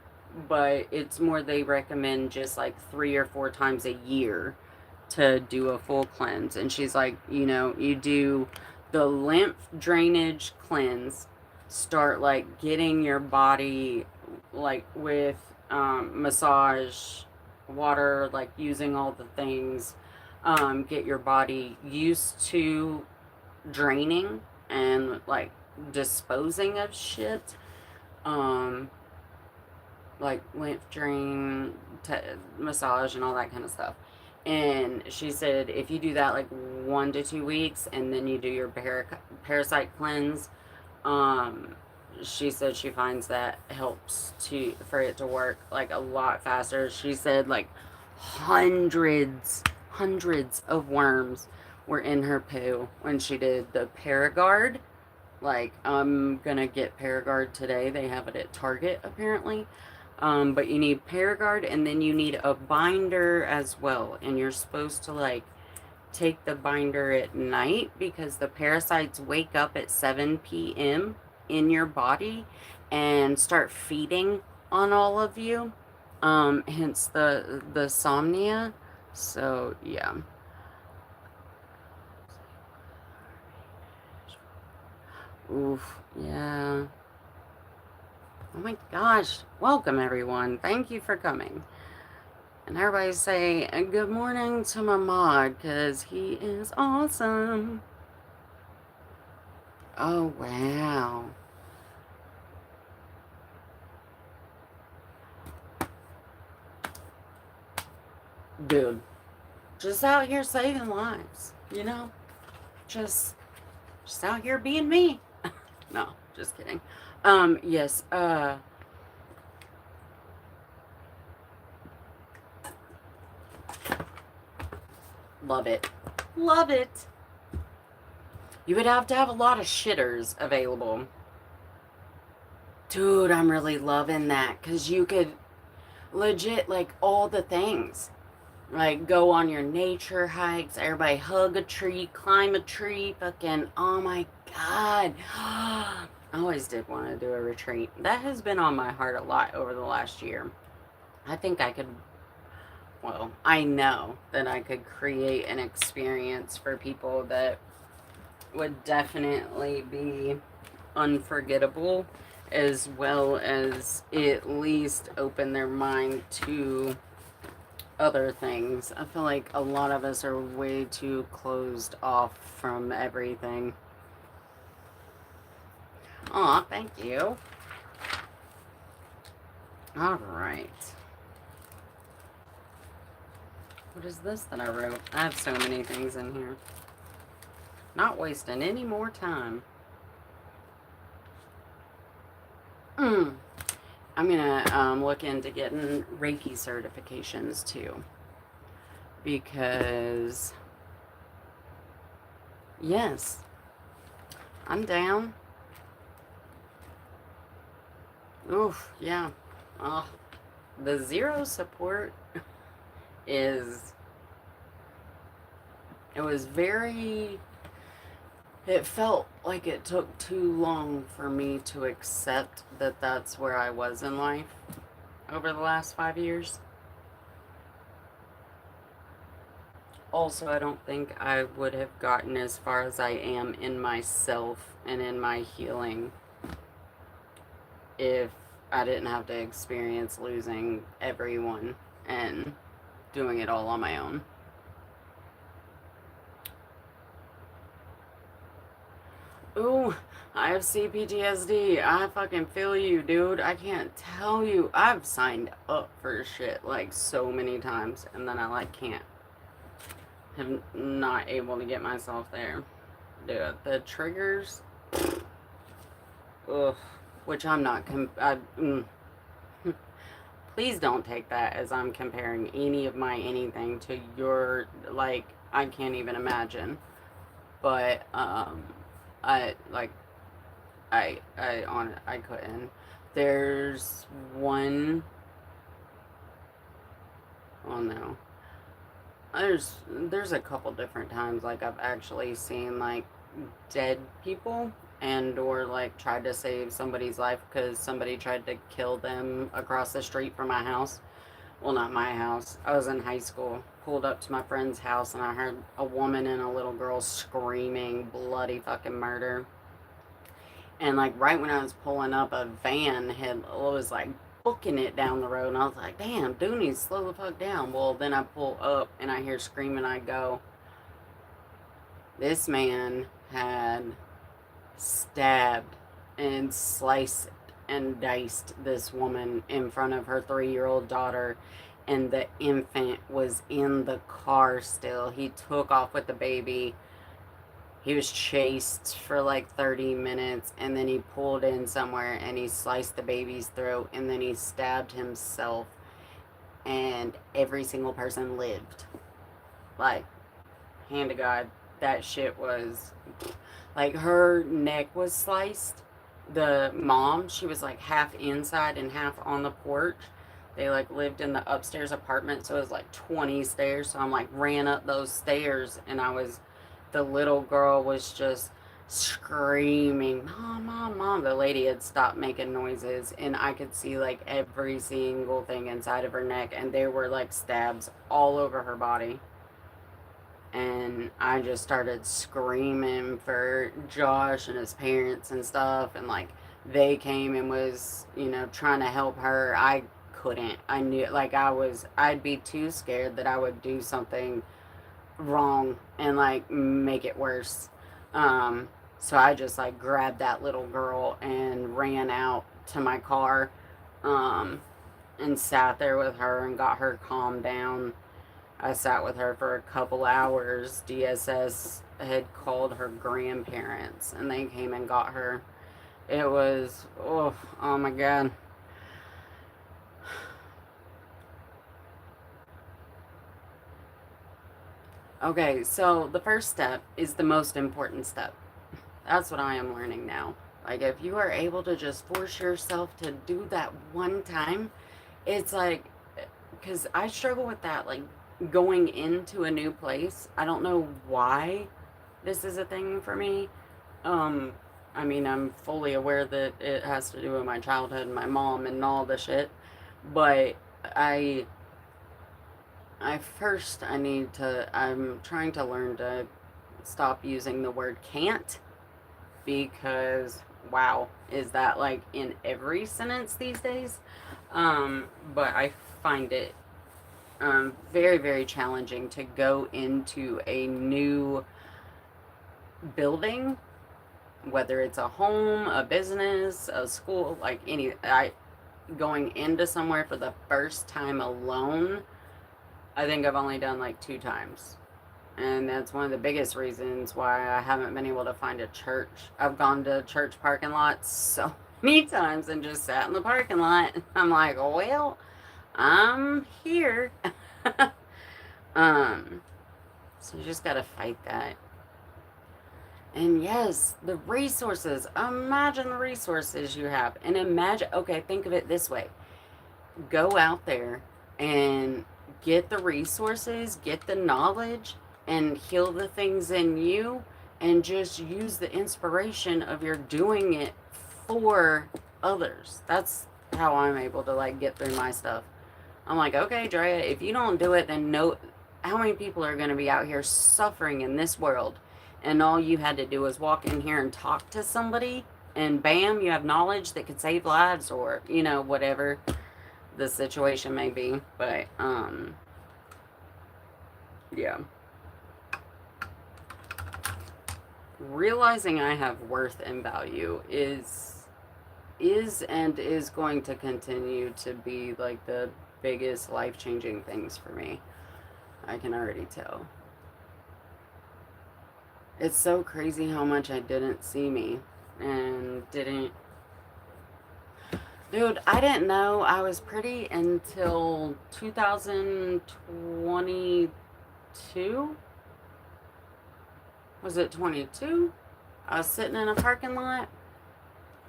but it's more they recommend just like 3 or 4 times a year to do a full cleanse. And she's like, you do the lymph drainage cleanse, start like getting your body like with massage, water, like using all the things, get your body used to draining and like disposing of shit. Um, like lymph drain, massage, and all that kind of stuff. And she said if you do that like 1 to 2 weeks, and then you do your parasite cleanse, um, she said she finds that helps to for it to work like a lot faster. She said like hundreds of worms were in her poo when she did the Paragard. Like, I'm gonna get Paragard today. They have it at Target apparently. But you need Paragard, and then you need a binder as well. And you're supposed to like take the binder at night because the parasites wake up at 7 p.m. in your body and start feeding on all of you. Hence the somnia. So yeah. Oof. Yeah. Oh my gosh. Welcome, everyone. Thank you for coming. And everybody say good morning to my mod, because he is awesome. Oh, wow. Dude. Just out here saving lives, Just, just out here being me. No, just kidding. Yes, love it. Love it. You would have to have a lot of shitters available. Dude, I'm really loving that because you could legit, like, all the things. Like, go on your nature hikes, everybody hug a tree, climb a tree, fucking, oh my god. I always did want to do a retreat. That has been on my heart a lot over the last year. I think I could, well, I know that I could create an experience for people that would definitely be unforgettable, as well as at least open their mind to other things. I feel like a lot of us are way too closed off from everything. Aw, thank you. Alright. What is this that I wrote? I have so many things in here. Not wasting any more time. I'm gonna look into getting Reiki certifications too. Because, yes, I'm down. Oof, yeah. Oh, the zero support is, it was very, it felt like it took too long for me to accept that that's where I was in life over the last 5 years. Also, I don't think I would have gotten as far as I am in myself and in my healing if I didn't have to experience losing everyone and doing it all on my own. Ooh, I have CPTSD. I fucking feel you, dude. I can't tell you. I've signed up for shit like so many times, and then I like can't. I'm not able to get myself there. Dude, the triggers. Ugh. Which I'm not. Please don't take that as I'm comparing any of my anything to your, like, I can't even imagine. But I like I couldn't. There's one, oh no. There's a couple different times like I've actually seen like dead people and or like tried to save somebody's life because somebody tried to kill them across the street from my house. Well, not my house. I was in high school. Pulled up to my friend's house and I heard a woman and a little girl screaming bloody fucking murder. And like right when I was pulling up, a van had was like booking it down the road, and I was like, "Damn, Dooney, slow the fuck down." Well, then I pull up and I hear screaming. I go, "This man had stabbed and sliced and diced this woman in front of her 3-year-old daughter." And the infant was in the car still. He took off with the baby. He was chased for like 30 minutes and then he pulled in somewhere and he sliced the baby's throat and then he stabbed himself and every single person lived. Like, hand to God, that shit was like her neck was sliced. The mom, she was like half inside and half on the porch. They like lived in the upstairs apartment, so it was like 20 stairs. So I'm like ran up those stairs and the little girl was just screaming, "Mom, mom, mom." The lady had stopped making noises and I could see like every single thing inside of her neck and there were like stabs all over her body. And I just started screaming for Josh and his parents and stuff, and like they came and was, trying to help her. I couldn't. I knew, like, I'd be too scared that I would do something wrong and like make it worse. So I just like grabbed that little girl and ran out to my car, um, and sat there with her and got her calmed down. I sat with her for a couple hours. DSS had called her grandparents and they came and got her. It was, oh my God. Okay, so the first step is the most important step. That's what I am learning now. Like, if you are able to just force yourself to do that one time, it's like, because I struggle with that, like, going into a new place. I don't know why this is a thing for me. Um, I mean, I'm fully aware that it has to do with my childhood and my mom and all the shit, but I, I'm trying to learn to stop using the word can't because, wow, is that like in every sentence these days? But I find it very, very challenging to go into a new building, whether it's a home, a business, a school, like going into somewhere for the first time alone. I think I've only done like 2 times. And that's one of the biggest reasons why I haven't been able to find a church. I've gone to church parking lots so many times and just sat in the parking lot. I'm like, well, I'm here. um, so you just gotta fight that. And yes, the resources. Imagine the resources you have. And imagine, okay, think of it this way: go out there and get the resources, get the knowledge, and heal the things in you, and just use the inspiration of your doing it for others. That's how I'm able to like get through my stuff. I'm like, okay, Drea, if you don't do it, then no. How many people are going to be out here suffering in this world? And all you had to do was walk in here and talk to somebody, and bam, you have knowledge that could save lives, or whatever the situation may be. But yeah, realizing I have worth and value is going to continue to be like the biggest life-changing things for me. I can already tell. It's so crazy how much I didn't see me and didn't. Dude, I didn't know I was pretty until 2022. Was it 22? I was sitting in a parking lot.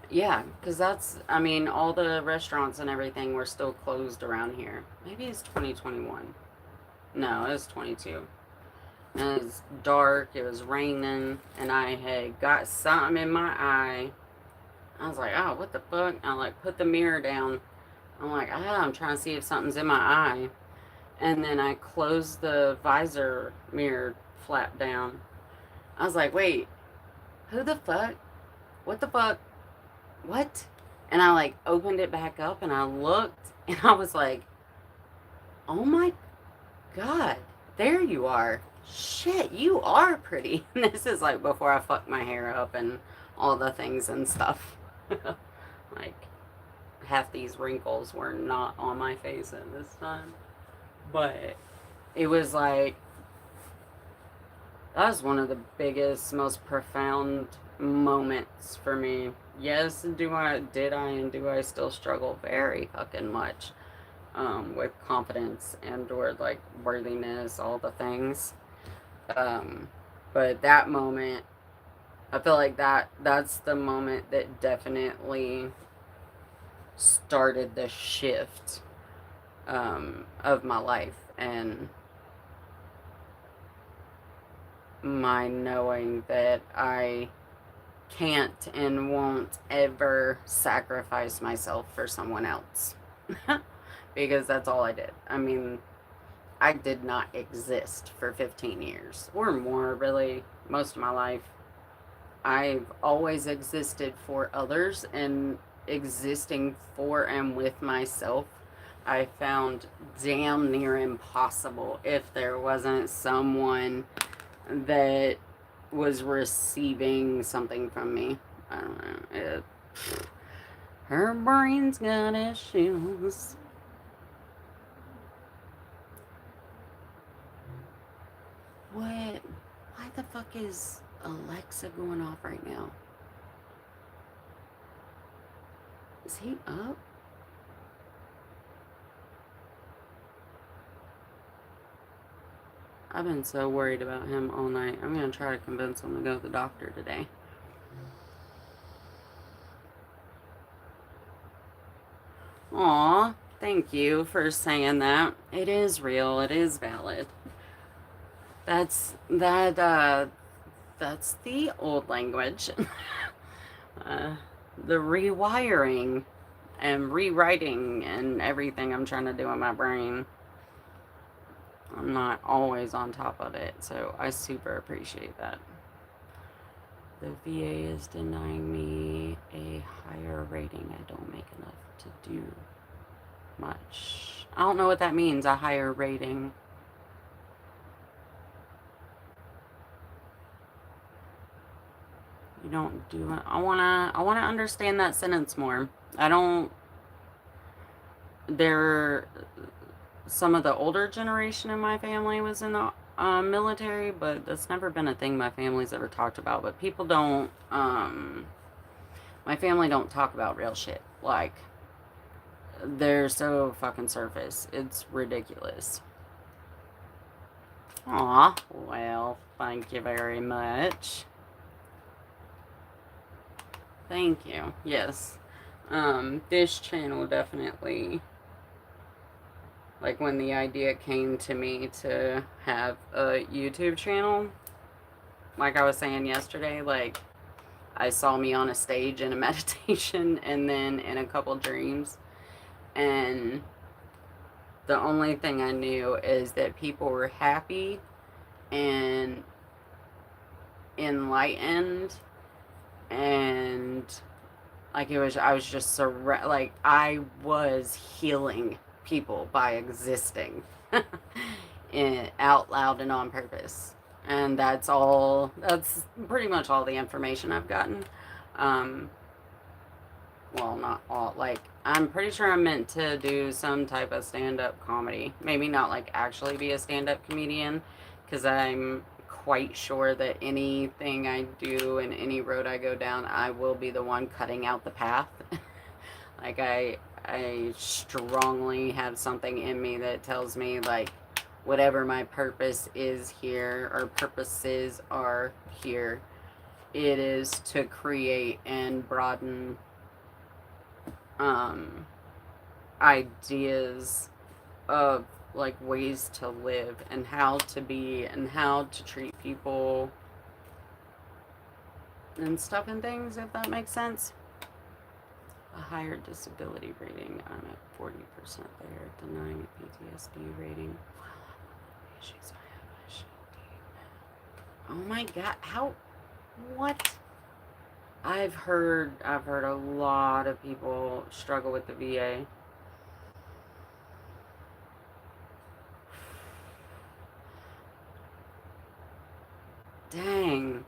Yeah, because I mean, all the restaurants and everything were still closed around here. Maybe it's 2021. No, it was 22. And it was dark, it was raining, and I had got something in my eye. I was like, oh, what the fuck? I like put the mirror down. I'm like, I'm trying to see if something's in my eye. And then I closed the visor mirror flap down. I was like, wait, who the fuck? What the fuck? What? And I like opened it back up and I looked and I was like, oh my God, there you are. Shit, you are pretty. And this is like before I fucked my hair up and all the things and stuff. Like, half these wrinkles were not on my face at this time. But it was like, that was one of the biggest, most profound moments for me. Yes, did I, and do I still struggle very fucking much with confidence and or like worthiness, all the things. Um, but that moment, I feel like that's the moment that definitely started the shift of my life and my knowing that I can't and won't ever sacrifice myself for someone else. Because that's all I did. I mean, I did not exist for 15 years or more, really, most of my life. I've always existed for others, and existing for and with myself, I found damn near impossible if there wasn't someone that was receiving something from me. I don't know. Her brain's got issues. What? Why the fuck is Alexa going off right now? Is he up? I've been so worried about him all night. I'm gonna try to convince him to go to the doctor today. Aw, thank you for saying that. It is real. It is valid. That's that. That's the old language. uh, the rewiring and rewriting and everything I'm trying to do in my brain. I'm not always on top of it, so I super appreciate that. The VA is denying me a higher rating. I don't make enough to do much. I don't know what that means, a higher rating. You don't do it. I wanna understand that sentence more. I don't there some of the older generation in my family was in the military, but that's never been a thing my family's ever talked about. But people don't my family don't talk about real shit. Like, they're so fucking surface. It's ridiculous. Aw, well, thank you very much. Thank you. Yes. This channel definitely, like when the idea came to me to have a YouTube channel, like I was saying yesterday, like I saw me on a stage in a meditation and then in a couple dreams, and the only thing I knew is that people were happy and enlightened, and like I was just like I was healing people by existing out loud and on purpose. And that's pretty much all the information I've gotten. Um, well, not all. Like, I'm pretty sure I'm meant to do some type of stand up comedy. Maybe not like actually be a stand up comedian, because I'm quite sure that anything I do and any road I go down, I will be the one cutting out the path. Like, I strongly have something in me that tells me, like, whatever my purpose is here, or purposes are here, it is to create and broaden um, ideas of like ways to live and how to be and how to treat people and stuff and things, if that makes sense. A higher disability rating. I'm at 40% there, denying a PTSD rating. Issues I have, I should do. Oh my god, how? What? I've heard a lot of people struggle with the VA. Dang.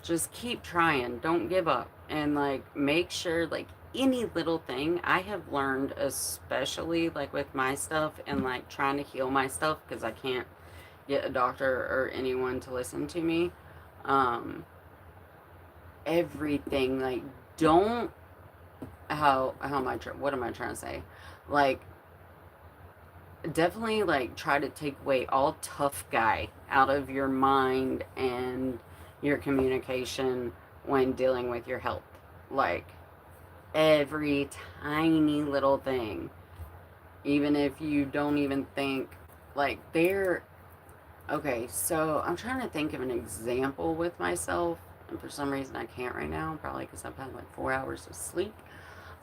Just keep trying. Don't give up. And like make sure like any little thing I have learned, especially like with my stuff and like trying to heal my stuff because I can't get a doctor or anyone to listen to me. Um everything, like, don't how am I what am I trying to say? Like, definitely like try to take away all tough guy out of your mind and your communication when dealing with your health. Like, every tiny little thing, even if you don't even think like they're okay. So I'm trying to think of an example with myself, and for some reason I can't right now, probably because I've had like 4 hours of sleep.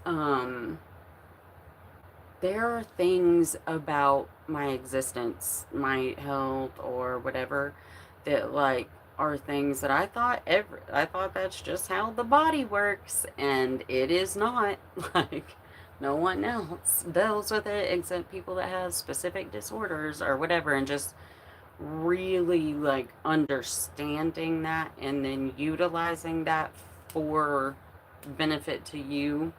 um there are things about my existence, my health, or whatever, that like are things that I thought that's just how the body works, and it is not. Like, no one else deals with it except people that have specific disorders or whatever, and just really like understanding that and then utilizing that for benefit to you.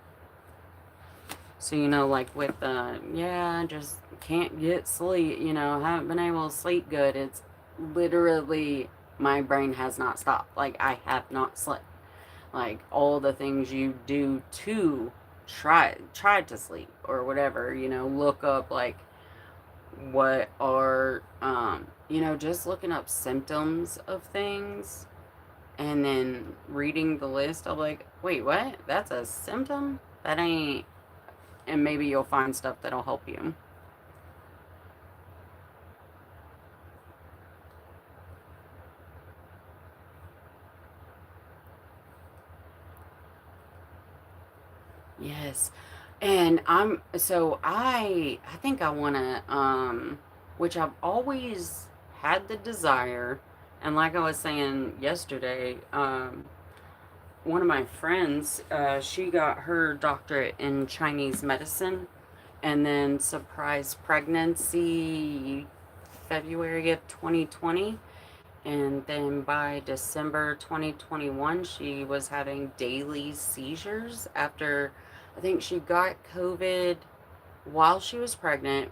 So, like with yeah, just can't get sleep, haven't been able to sleep good. It's literally my brain has not stopped. Like, I have not slept. Like, all the things you do to try to sleep or whatever, look up like what are, just looking up symptoms of things and then reading the list. I'm like, wait, what? That's a symptom? That ain't and maybe you'll find stuff that'll help you. Yes. And I think I want to which I've always had the desire, and like I was saying yesterday, one of my friends, she got her doctorate in Chinese medicine, and then surprise pregnancy February of 2020. And then by December 2021, she was having daily seizures after I think she got COVID while she was pregnant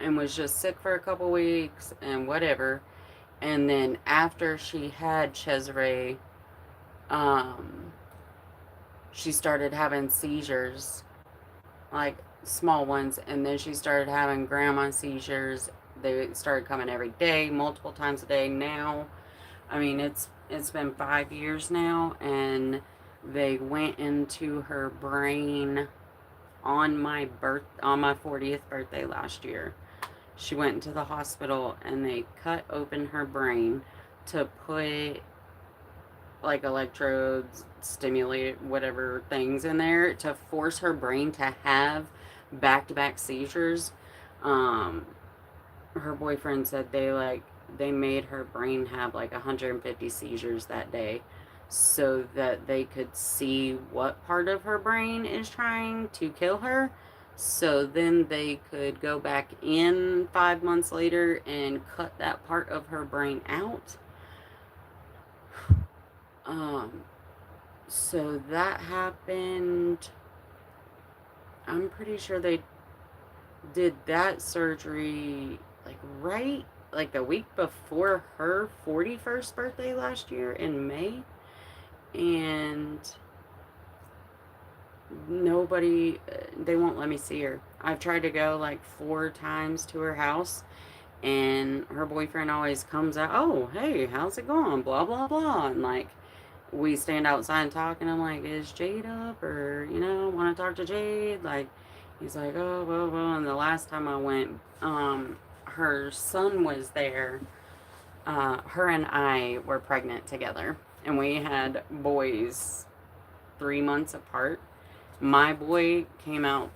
and was just sick for a couple weeks and whatever. And then after she had Cesare, um, she started having seizures, like small ones, and then she started having grandma seizures. They started coming every day, multiple times a day. Now, I mean, it's been 5 years now, and they went into her brain on my 40th birthday last year. She went into the hospital and they cut open her brain to put like electrodes, stimulate whatever things in there to force her brain to have back to back seizures. Um, Her boyfriend said they made her brain have like 150 seizures that day so that they could see what part of her brain is trying to kill her, so then they could go back in 5 months later and cut that part of her brain out. um so that happened. I'm pretty sure they did that surgery like right like the week before her 41st birthday last year in May. And nobody, they won't let me see her. I've tried to go like 4 times to her house, and her boyfriend always comes out, oh, hey, how's it going? Blah, blah, blah. And like, we stand outside and talk, and I'm like, is Jade up? Or, want to talk to Jade? Like, he's like, oh, well. And the last time I went, her son was there. Her and I were pregnant together, and we had boys 3 months apart. My boy came out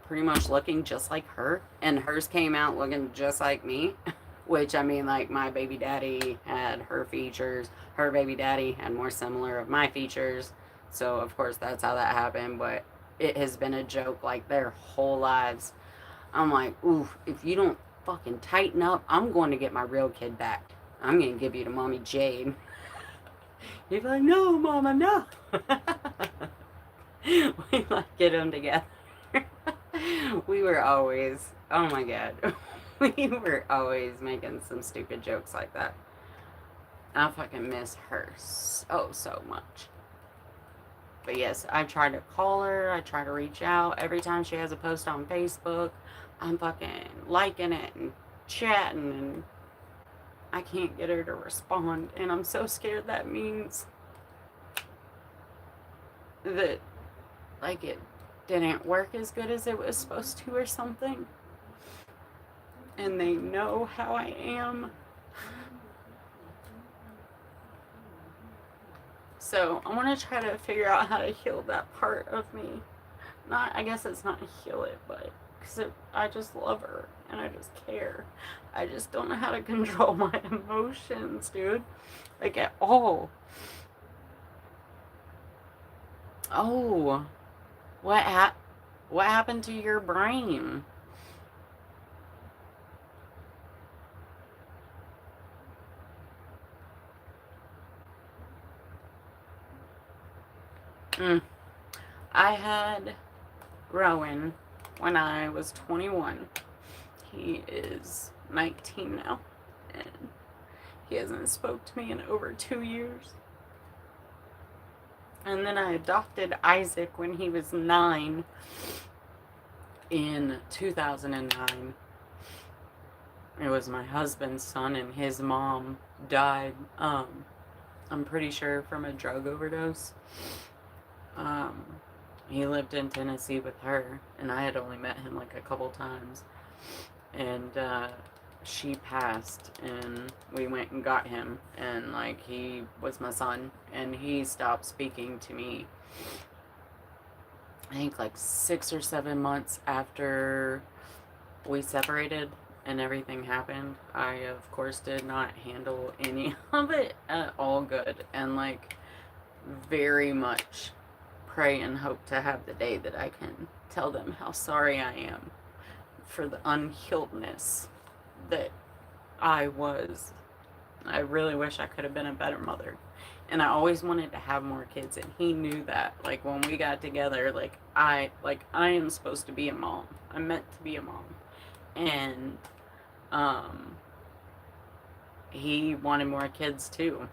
pretty much looking just like her, and hers came out looking just like me. Which, I mean, like, my baby daddy had her features, her baby daddy had more similar of my features. So, of course, that's how that happened. But it has been a joke like their whole lives. I'm like, ooh, if you don't fucking tighten up, I'm going to get my real kid back. I'm going to give you to Mommy Jade. You'd be like, no, Mama, no. We like get them together. We were always, oh my god, we were always making some stupid jokes like that. I fucking miss her so much. But yes, I try to call her. I try to reach out. Every time she has a post on Facebook, I'm fucking liking it and chatting, and I can't get her to respond. And I'm so scared that means that, like, it didn't work as good as it was supposed to or something. And they know how I am. So I want to try to figure out how to heal that part of me. Not, I guess it's not heal it, but because I just love her and I just care. I just don't know how to control my emotions, dude. Like, at all. Oh, what happened to your brain? Mm. I had Rowan when I was 21. He is 19 now, and he hasn't spoke to me in over 2 years. And then I adopted Isaac when he was 9 in 2009. It was my husband's son, and his mom died, I'm pretty sure from a drug overdose. Um, he lived in Tennessee with her, and I had only met him like a couple times. And she passed, and we went and got him, and like he was my son, and he stopped speaking to me. I think like 6 or 7 months after we separated and everything happened. I, of course, did not handle any of it at all good, and like very much pray and hope to have the day that I can tell them how sorry I am for the unhealedness that I was. I really wish I could have been a better mother. And I always wanted to have more kids, and he knew that. Like when we got together, I am supposed to be a mom. I'm meant to be a mom. And um he wanted more kids too,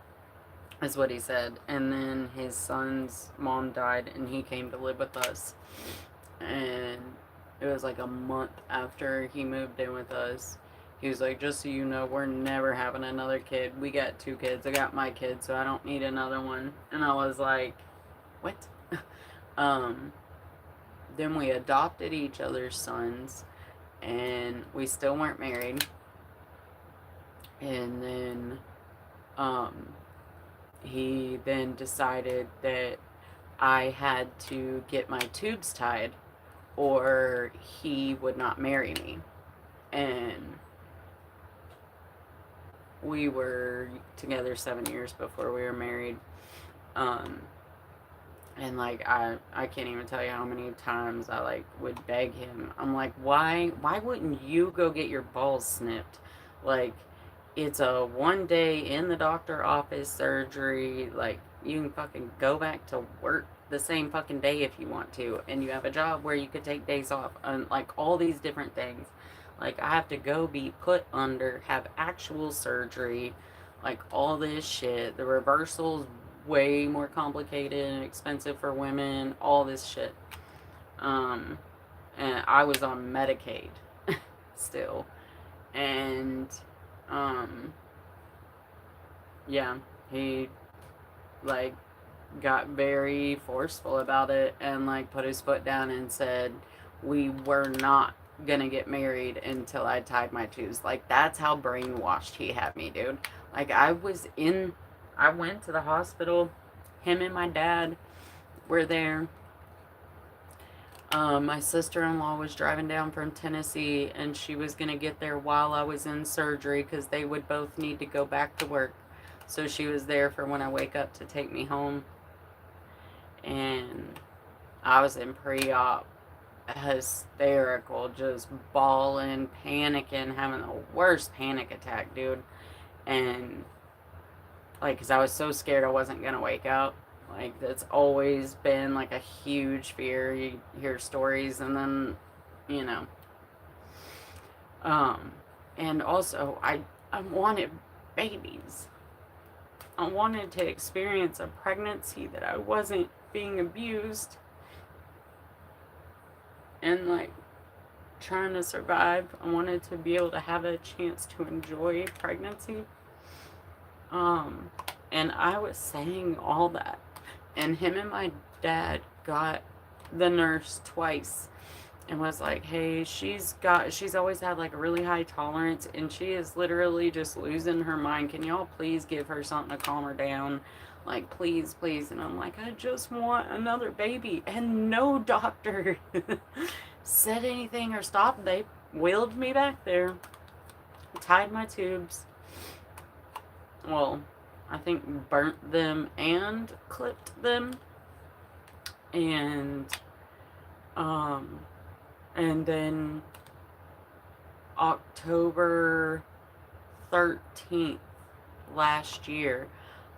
is what he said. And then his son's mom died, and he came to live with us. And it was like a month after he moved in with us. He was like, just so you know, we're never having another kid. We got 2 kids. I got my kid, so I don't need another one. And I was like, what? um, then we adopted each other's sons, and we still weren't married. And then he then decided that I had to get my tubes tied or he would not marry me. And we were together 7 years before we were married. Um, and like I can't even tell you how many times I like would beg him. I'm like, why wouldn't you go get your balls snipped? Like, it's a 1 day in the doctor office surgery. Like, you can fucking go back to work the same fucking day if you want to, and you have a job where you could take days off, and like all these different things. Like, I have to go be put under, have actual surgery, like all this shit. The reversal's way more complicated and expensive for women, all this shit. Um, and I was on Medicaid still. And, um, yeah, he, like, got very forceful about it and, like, put his foot down and said, we were not gonna get married until I tied my tubes. Like, that's how brainwashed he had me, dude. Like, I went to the hospital. Him and my dad were there. My sister-in-law was driving down from Tennessee, and she was going to get there while I was in surgery because they would both need to go back to work. So she was there for when I wake up to take me home. And I was in pre-op, hysterical, just bawling, panicking, having the worst panic attack, dude. And, like, because I was so scared I wasn't going to wake up. Like, that's always been, like, a huge fear. You hear stories, and then, you know. And also, I wanted babies. I wanted to experience a pregnancy that I wasn't being abused and, like, trying to survive. I wanted to be able to have a chance to enjoy pregnancy. And I was saying all that. And him and my dad got the nurse twice and was like, hey, she's always had like a really high tolerance, and she is literally just losing her mind. Can y'all please give her something to calm her down? Like, please, please. And I'm like, I just want another baby. And no doctor said anything or stopped. They wheeled me back there, tied my tubes. Well, I think burnt them and clipped them. And then October 13th last year,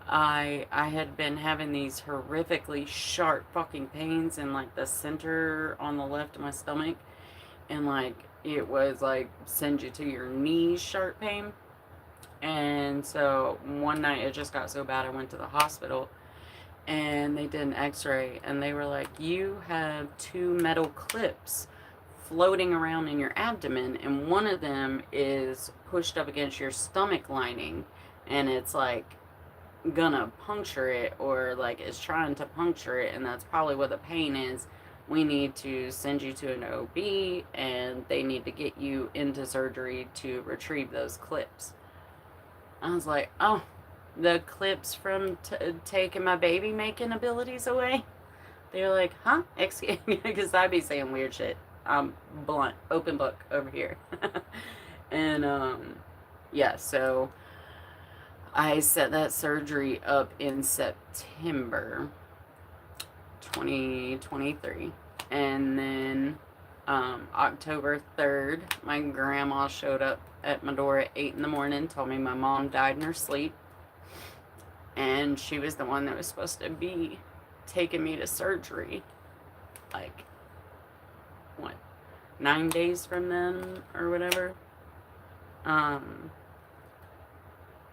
I had been having these horrifically sharp fucking pains in like the center on the left of my stomach, and like it was like send you to your knees sharp pain. And so one night it just got so bad I went to the hospital, and they did an x-ray, and they were like, you have 2 metal clips floating around in your abdomen, and one of them is pushed up against your stomach lining, and it's like gonna puncture it, or like it's trying to puncture it, and that's probably what the pain is. we need to send you to an OB and they need to get you into surgery to retrieve those clips. I was like, oh, the clips from taking my baby making abilities away? They're like, huh? Excuse me, because I'd be saying weird shit. I'm blunt, open book over here. And, yeah, so I set that surgery up in September 2023. And then October 3rd, my grandma showed up at my door at 8 in the morning, told me my mom died in her sleep. And she was the one that was supposed to be taking me to surgery. Like, what, 9 days from then or whatever. I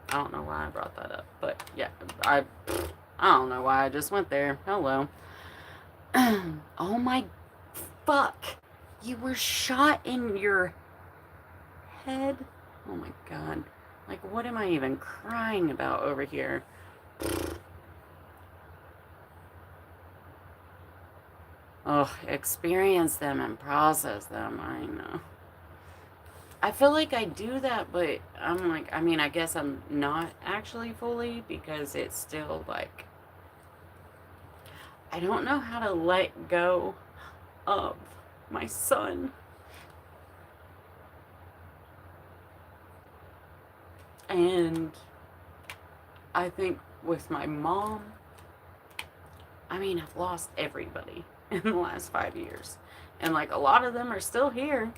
don't know why I brought that up, but yeah, I don't know why I just went there. Hello. Oh my fuck. You were shot in your head? Oh my god. Like, what am I even crying about over here? Oh, experience them and process them. I know. I feel like I do that, but I'm like, I mean, I guess I'm not actually fully because it's still like, I don't know how to let go of my son. And I think with my mom, I mean, I've lost everybody in the last 5 years. And like a lot of them are still here.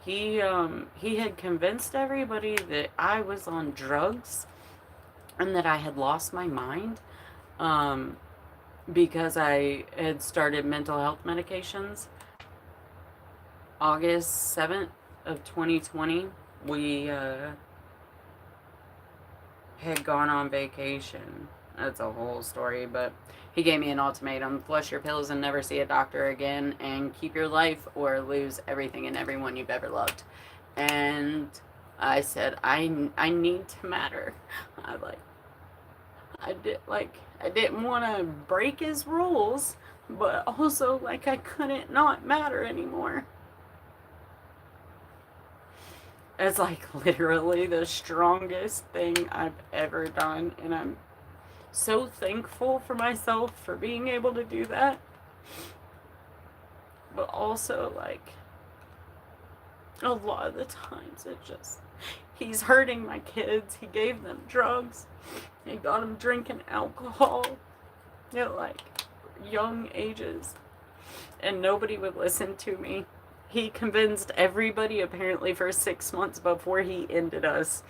He had convinced everybody that I was on drugs and that I had lost my mind. Because I had started mental health medications. August 7th of 2020, we had gone on vacation. That's a whole story, but he gave me an ultimatum: flush your pills and never see a doctor again, and keep your life or lose everything and everyone you've ever loved. And I said, I need to matter. I didn't want to break his rules, but also like I couldn't not matter anymore. It's like literally the strongest thing I've ever done, and I'm so thankful for myself for being able to do that. But also, like, a lot of the times it just, he's hurting my kids. He gave them drugs. He got them drinking alcohol at like young ages, and nobody would listen to me. He convinced everybody apparently for 6 months before he ended us.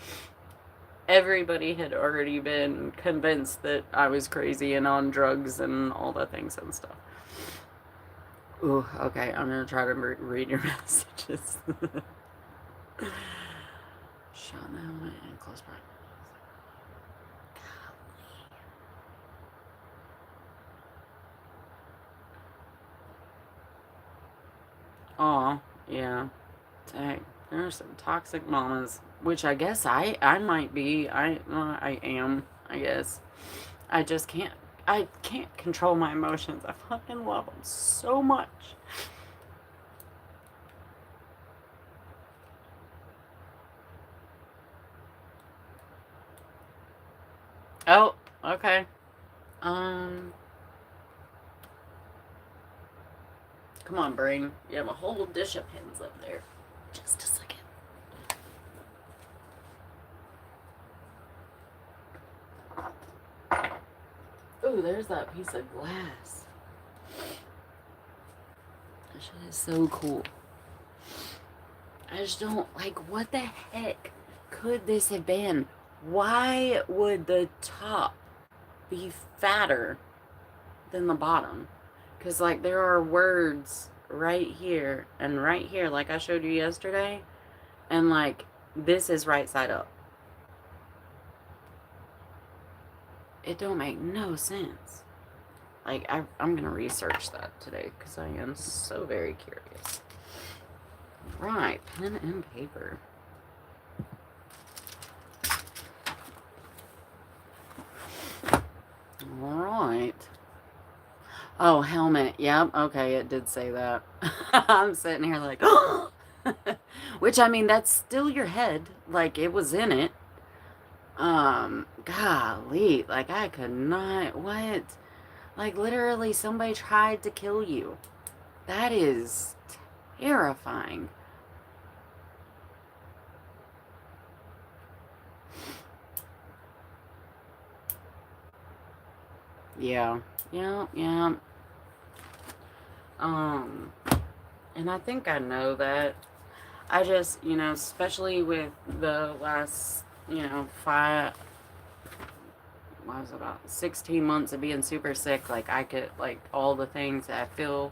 Everybody had already been convinced that I was crazy and on drugs and all the things and stuff. Ooh, okay, I'm gonna try to read your messages. Shauna and close by. Aw, yeah. Dang, there are some toxic mamas, which I guess I might be. I am, I guess. I just I can't control my emotions. I fucking love them so much. Oh, okay. Um, come on, brain. You have a whole dish of pins up there. Just a second. Ooh, there's that piece of glass. That shit is so cool. I just don't, like, what the heck could this have been? Why would the top be fatter than the bottom? Because, like, there are words right here and right here, like I showed you yesterday. And, like, this is right side up. It don't make no sense. Like, I'm going to research that today because I am so very curious. Right, pen and paper. Alright. Oh, helmet. Yep. Okay, it did say that. I'm sitting here like, which I mean, that's still your head. Like it was in it. Golly, like I could not. What? Like literally, somebody tried to kill you. That is terrifying. Yeah. Yeah. Yeah. Um, and I think I know that. I just, especially with the last, five, what was it, about 16 months of being super sick, like I could, like all the things that I feel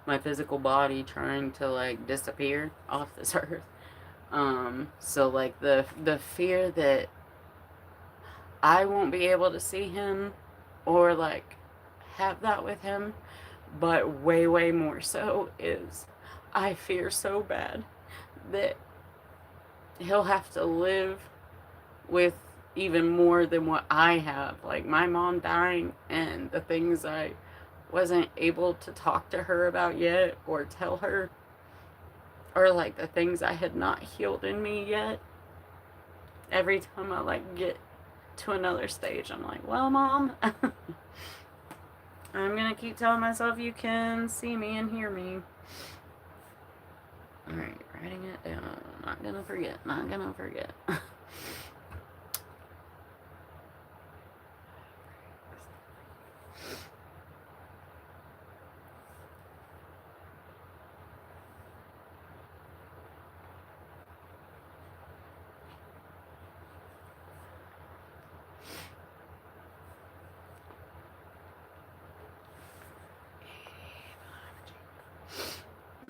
my physical body trying to like disappear off this earth. So like the fear that I won't be able to see him or like have that with him, but way, way more so is I fear so bad that he'll have to live with even more than what I have. Like my mom dying and the things I wasn't able to talk to her about yet or tell her, or like the things I had not healed in me yet. Every time I like get to another stage, I'm like, well, mom, I'm gonna keep telling myself you can see me and hear me. Alright, writing it down. Not gonna forget. Not gonna forget.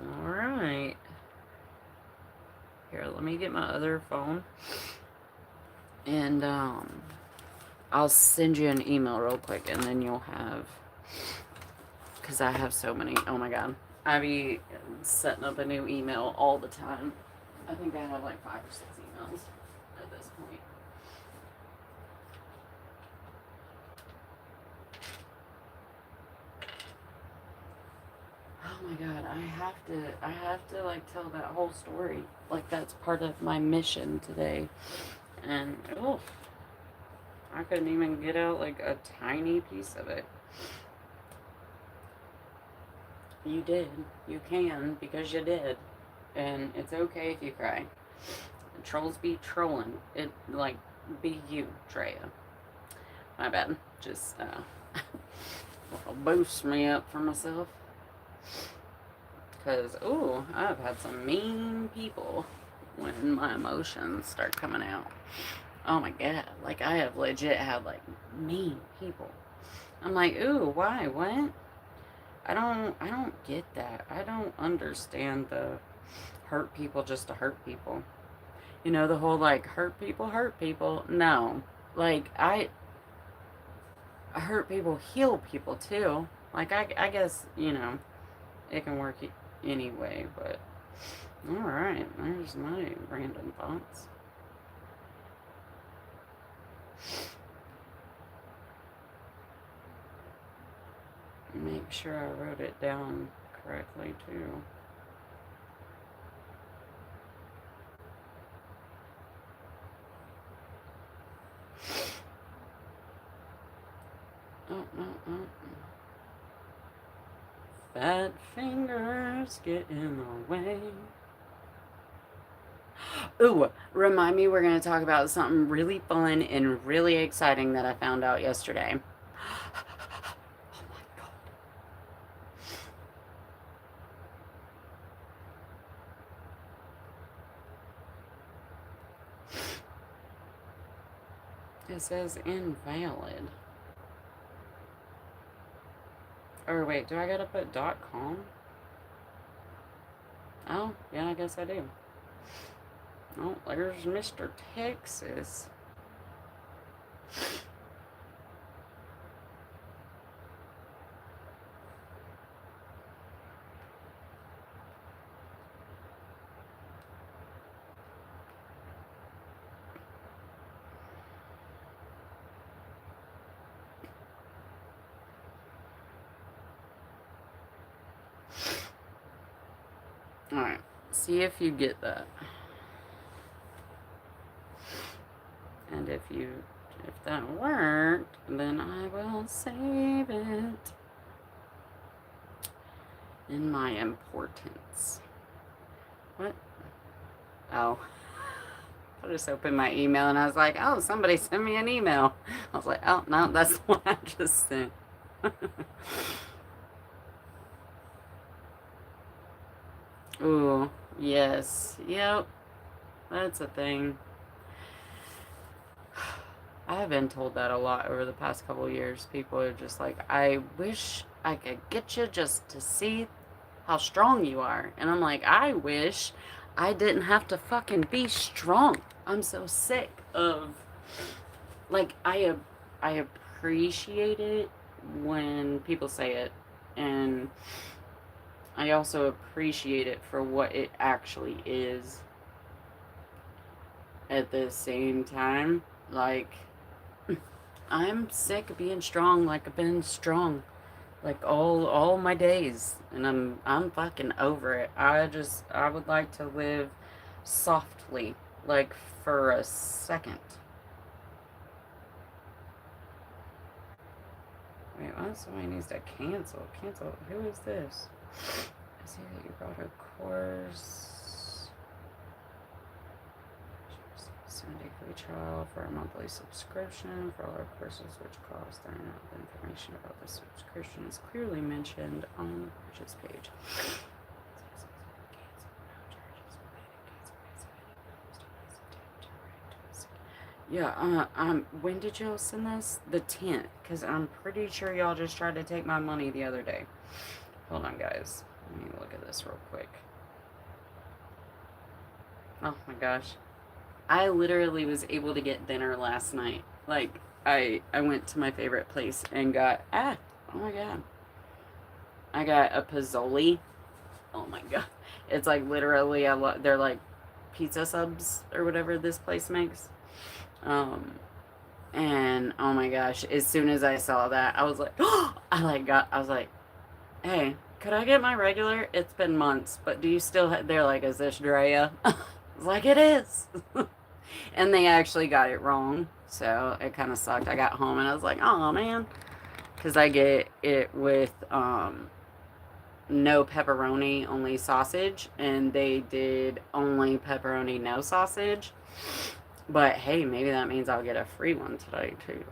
Alright. Here, let me get my other phone. And, I'll send you an email real quick and then you'll have, because I have so many. Oh my god. I be setting up a new email all the time. I think I have like 5 or 6 emails at this point. Oh my god, I have to like tell that whole story. Like that's part of my mission today. And oh, I couldn't even get out like a tiny piece of it. You did. You can because you did. And it's okay if you cry. Trolls be trolling. It like be you, Treya. My bad. Just boost me up for myself. Because, ooh, I've had some mean people when my emotions start coming out. Oh my god. Like, I have legit had, like, mean people. I'm like, ooh, why? What? I don't get that. I don't understand the hurt people just to hurt people. The whole, like, hurt people, hurt people. No. Like, I hurt people, heal people, too. Like, I guess, it can work anyway, but alright, there's my random thoughts. Make sure I wrote it down correctly too. Oh, no, oh. Fat fingers get in the way. Ooh, remind me we're going to talk about something really fun and really exciting that I found out yesterday. Oh my god. It says invalid. Or wait, do I gotta put .com? Oh, yeah, I guess I do. Oh, there's Mr. Texas. Alright. See if you get that. And if that worked, then I will save it in my importance. What? Oh. I just opened my email and I was like, oh, somebody sent me an email. I was like, oh, no, that's the one I just sent. Ooh, yes. Yep. That's a thing. I have been told that a lot over the past couple of years. People are just like, I wish I could get you just to see how strong you are. And I'm like, I wish I didn't have to fucking be strong. I'm so sick of, like, I appreciate it when people say it. And I also appreciate it for what it actually is at the same time. Like, I'm sick of being strong like I've been strong like all my days, and I'm fucking over it. I would like to live softly, like for a second. Wait, what? Somebody needs to cancel. Cancel. Who is this? I see that you brought a course. 7-day free trial for a monthly subscription for all our courses, which cost. The information about the subscription is clearly mentioned on the purchase page. Yeah, when did y'all send this? The 10th, because I'm pretty sure y'all just tried to take my money the other day. Hold on, guys. Let me look at this real quick. Oh my gosh. I literally was able to get dinner last night. Like, I went to my favorite place and got, oh my god. I got a Pozzoli. Oh my god. It's like literally, they're like pizza subs or whatever this place makes. And oh my gosh, as soon as I saw that, I was like, oh, I was like, hey, could I get my regular? It's been months, but do you still they're like, is this Drea? I was like, it is. And they actually got it wrong. So it kind of sucked. I got home and I was like, oh man. Because I get it with no pepperoni, only sausage. And they did only pepperoni, no sausage. But hey, maybe that means I'll get a free one today too.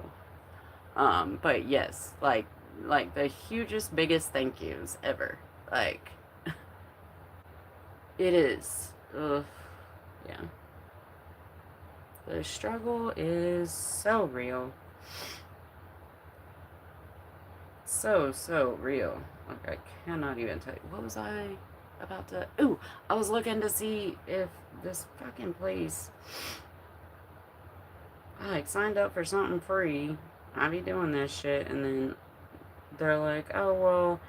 But yes, like the hugest, biggest thank yous ever. Like, it is. Ugh, yeah. The struggle is so real. So real. Like, I cannot even tell you. What was I about to... Ooh, I was looking to see if this fucking place... I, like, signed up for something free. I be doing this shit, and then they're like, oh, well,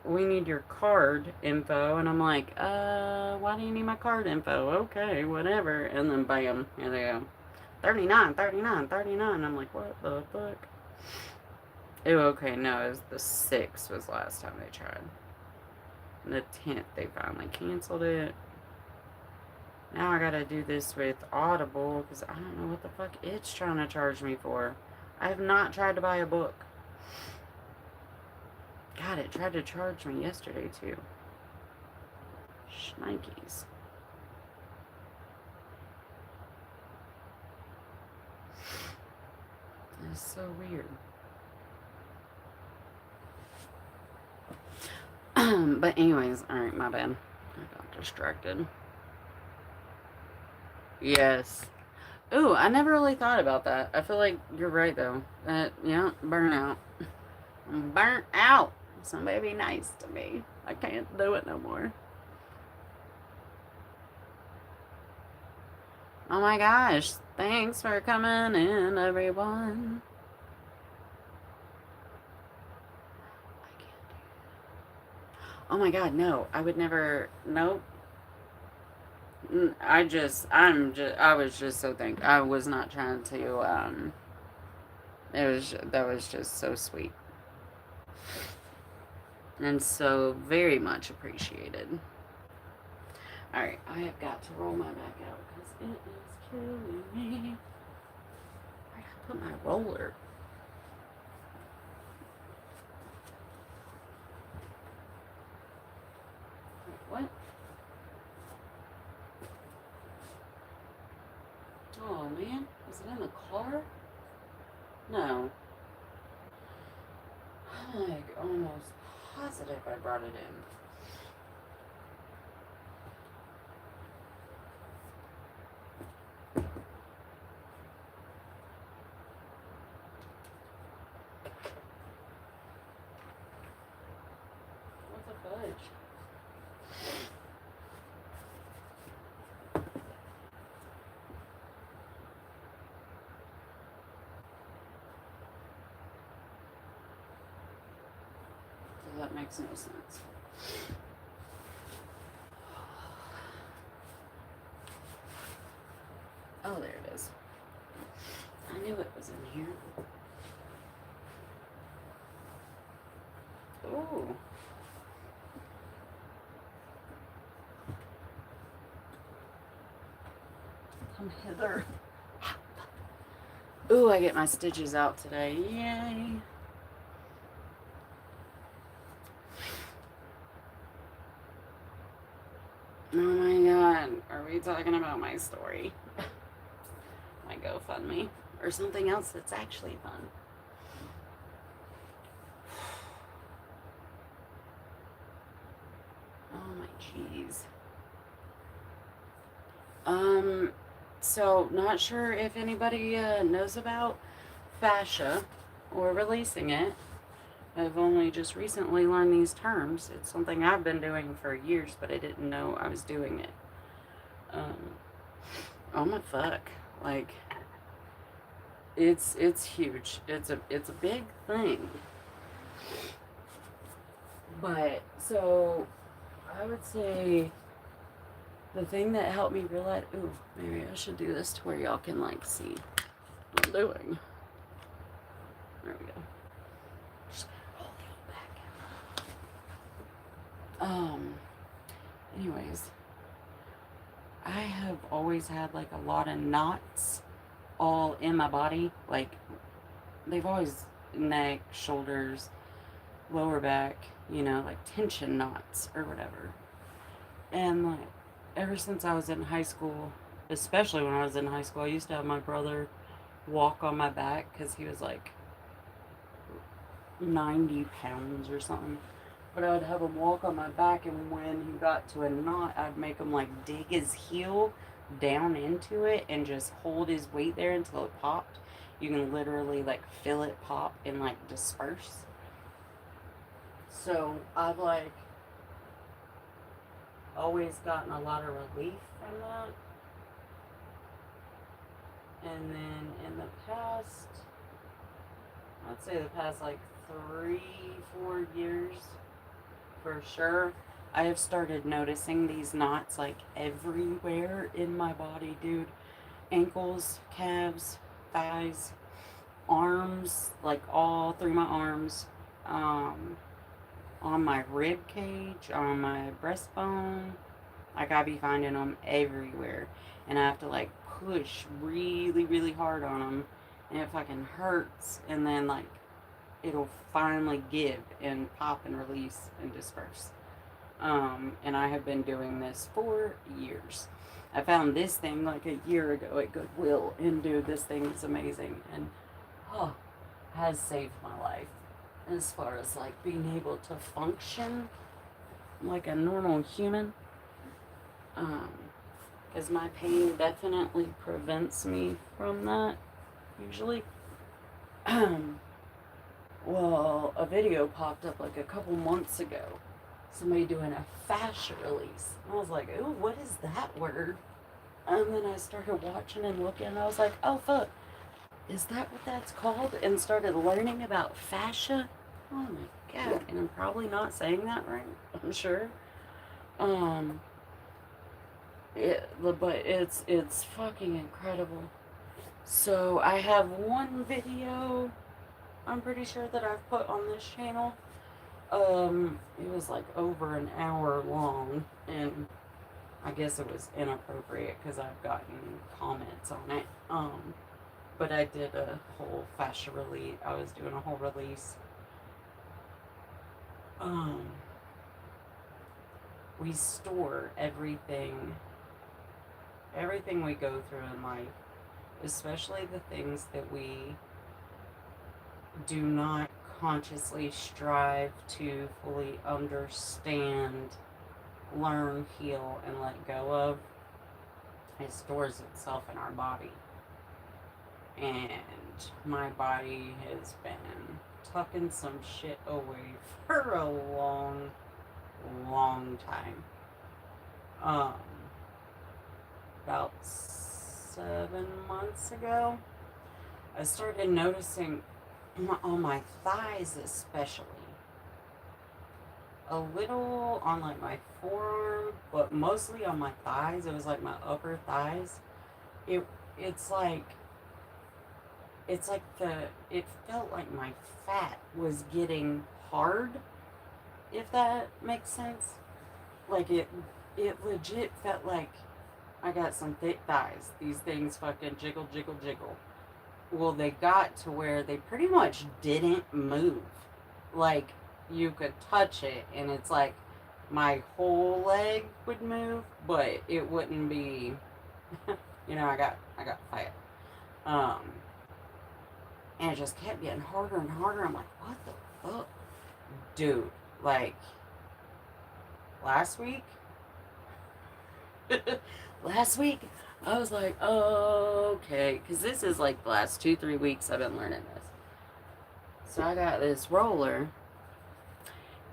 we need your card info. And I'm like, why do you need my card info? Okay, whatever. And then bam, here they go. 39, 39, 39. I'm like, what the fuck? Oh, okay, no, it was the 6th was the last time they tried. And the 10th, they finally canceled it. Now I gotta do this with Audible, because I don't know what the fuck it's trying to charge me for. I have not tried to buy a book. God, it tried to charge me yesterday, too. Shnikes. It's so weird. But anyways, alright, my bad. I got distracted. Yes. Ooh, I never really thought about that. I feel like you're right, though. That, yeah, burnout. I'm burnt out. Somebody be nice to me. I can't do it no more. Oh my gosh. Thanks for coming in, everyone. Oh my god, no. I would never. Nope. I was just so thankful. I was not trying to, that was just so sweet. And so very much appreciated. Alright, I have got to roll my back out because it is killing me. I gotta put my roller. What? Oh man, is it in the car? No. I'm like almost positive I brought it in. What's a fudge? So that makes no sense. Oh, there it is. I knew it was in here. Ooh. Come hither. Ooh, I get my stitches out today. Yay. Oh my god. Are we talking about my story? My GoFundMe? Or something else that's actually fun? Oh my jeez. So not sure if anybody knows about fascia or releasing it. I've only just recently learned these terms. It's something I've been doing for years, but I didn't know I was doing it. Oh my fuck. Like, it's huge. It's a big thing. But so I would say the thing that helped me realize, ooh, maybe I should do this to where y'all can like see what I'm doing. There we go. Just gonna roll the old back. Anyways, I have always had like a lot of knots all in my body. Like, they've always neck, shoulders, lower back, you know, like tension knots or whatever. And like, ever since I was in high school, especially when I was in high school, I used to have my brother walk on my back because he was like 90 pounds or something. But I would have him walk on my back, and when he got to a knot, I'd make him like dig his heel down into it and just hold his weight there until it popped. You can literally like feel it pop and like disperse. So I've like always gotten a lot of relief from that. And then in the past, I'd say the past like 3-4 years for sure, I have started noticing these knots like everywhere in my body, dude. Ankles, calves, thighs, arms, like all through my arms, on my rib cage, on my breastbone. Like, I be finding them everywhere, and I have to like push really, really hard on them, and it fucking hurts. And then like it'll finally give and pop and release and disperse. And I have been doing this for years. I found this thing like a year ago at Goodwill, and dude, this thing is amazing, and has saved my life as far as like being able to function like a normal human. Because my pain definitely prevents me from that usually. Well, a video popped up like a couple months ago. Somebody doing a fascia release. And I was like, ooh, what is that word? And then I started watching and looking, and I was like, oh, fuck. Is that what that's called? And started learning about fascia. Oh my god. And I'm probably not saying that right, I'm sure. But it's fucking incredible. So I have one video, I'm pretty sure, that I've put on this channel. It was like over an hour long, and I guess it was inappropriate because I've gotten comments on it. But I did a whole fascia release. I was doing a whole release. Um, we store everything we go through in life, especially the things that we do not consciously strive to fully understand, learn, heal, and let go of. It stores itself in our body. And my body has been tucking some shit away for a long, long time. About 7 months ago, I started noticing on my thighs, especially, a little on like my forearm, but mostly on my thighs. It was like my upper thighs. It it's like it felt like my fat was getting hard, if that makes sense. Like it legit felt like I got some thick thighs. These things fucking jiggle, jiggle, jiggle. Well, they got to where they pretty much didn't move. Like, you could touch it, and it's like my whole leg would move, but it wouldn't be. I got fat. Um, and it just kept getting harder and harder. I'm like, what the fuck, dude? Like, last week, last week, I was like, oh, okay, because this is like the last 2-3 weeks I've been learning this. So I got this roller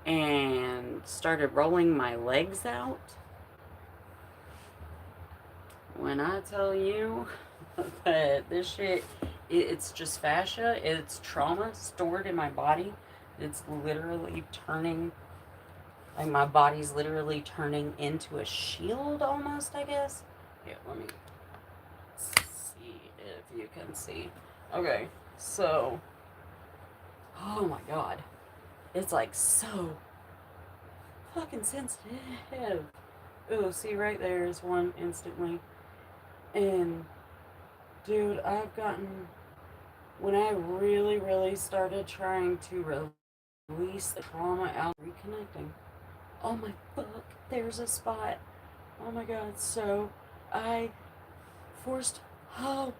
and started rolling my legs out. When I tell you that this shit, it's just fascia, it's trauma stored in my body. It's literally turning, like my body's literally turning into a shield almost, I guess. Here, let me see if you can see. Okay, so, oh my god. It's like so fucking sensitive. Oh, see right there is one instantly. And dude, when I really, really started trying to release the trauma out, reconnecting. Oh my fuck, there's a spot. Oh my god, so I forced, oh,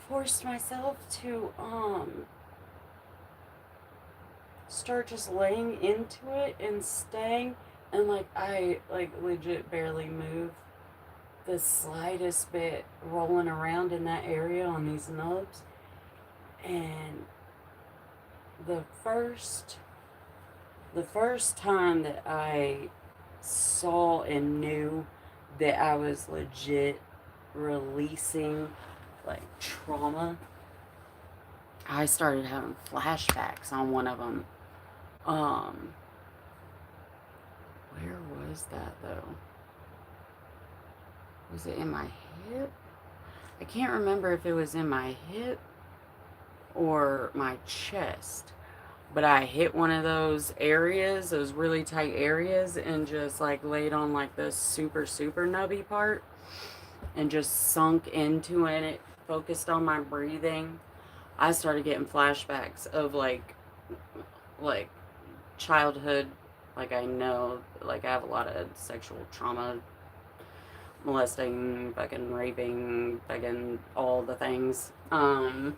forced myself to, start just laying into it and staying, and like I like legit barely move the slightest bit, rolling around in that area on these nubs. And the first time that I saw and knew that I was legit releasing like trauma, I started having flashbacks on one of them. Where was that though? Was it in my hip? I can't remember if it was in my hip or my chest. But I hit one of those areas, those really tight areas, and just like laid on like the super, super nubby part and just sunk into it. It focused on my breathing. I started getting flashbacks of like childhood. Like I know, like I have a lot of sexual trauma, molesting, fucking raping, fucking all the things, from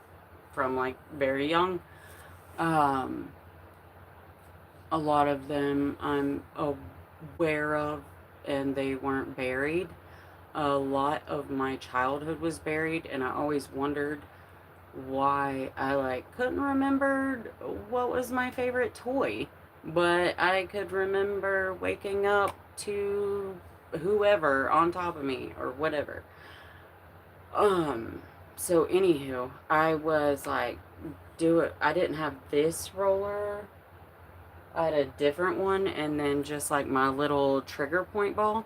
like very young. Um, a lot of them I'm aware of, and they weren't buried. A lot of my childhood was buried, and I always wondered why I like couldn't remember what was my favorite toy, but I could remember waking up to whoever on top of me or whatever. So anywho, I was like, I didn't have this roller. I had a different one, and then just like my little trigger point ball.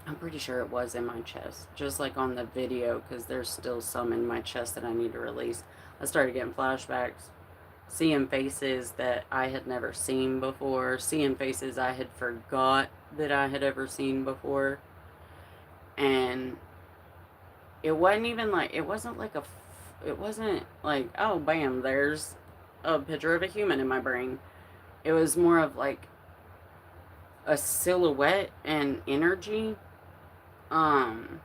I'm pretty sure it was in my chest, just like on the video, because there's still some in my chest that I need to release. I started getting flashbacks. seeing faces that I had never seen before, seeing faces I had forgot that I had ever seen before. And it wasn't even like, it wasn't like, oh, bam, there's a picture of a human in my brain. It was more of like a silhouette and energy. Um,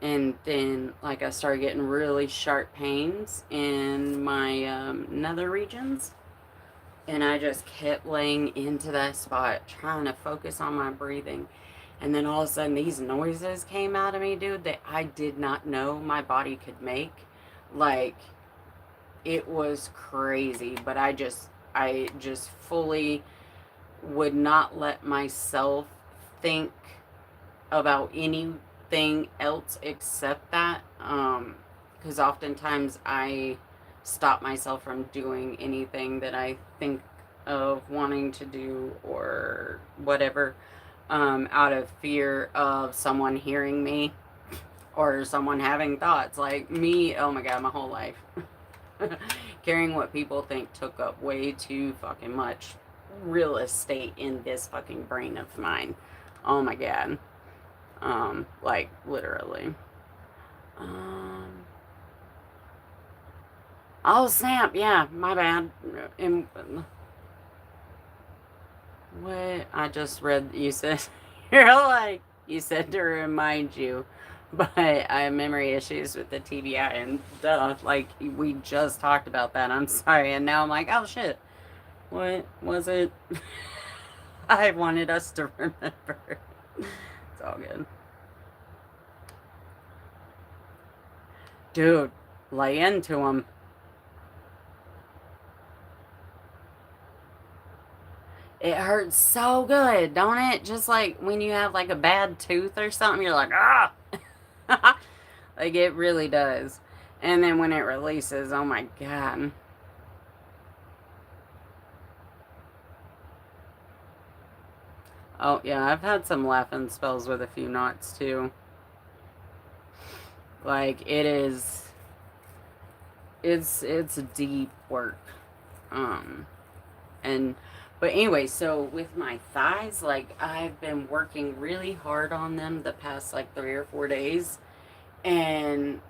and then like I started getting really sharp pains in my nether regions, and I just kept laying into that spot trying to focus on my breathing. And then all of a sudden these noises came out of me, dude, that I did not know my body could make. Like, it was crazy, but I just fully would not let myself think about anything else except that. Because oftentimes I stop myself from doing anything that I think of wanting to do or whatever, out of fear of someone hearing me or someone having thoughts. Like me, oh my god, my whole life. Caring what people think took up way too fucking much real estate in this fucking brain of mine. Oh my god. Like literally. Um, oh snap! Yeah, my bad. And what I just read, you said you're like you said to remind you, but I have memory issues with the TBI and duh. Like we just talked about that. I'm sorry, and now I'm like, oh shit. What was it? I wanted us to remember. It's all good. Dude, lay into them. It hurts so good, don't it? Just like when you have like a bad tooth or something, you're like, ah! Like it really does. And then when it releases, oh my god. Oh yeah, I've had some laughing spells with a few knots too. Like it's deep work. Um and but anyway, so with my thighs, like I've been working really hard on them the past like 3 or 4 days, and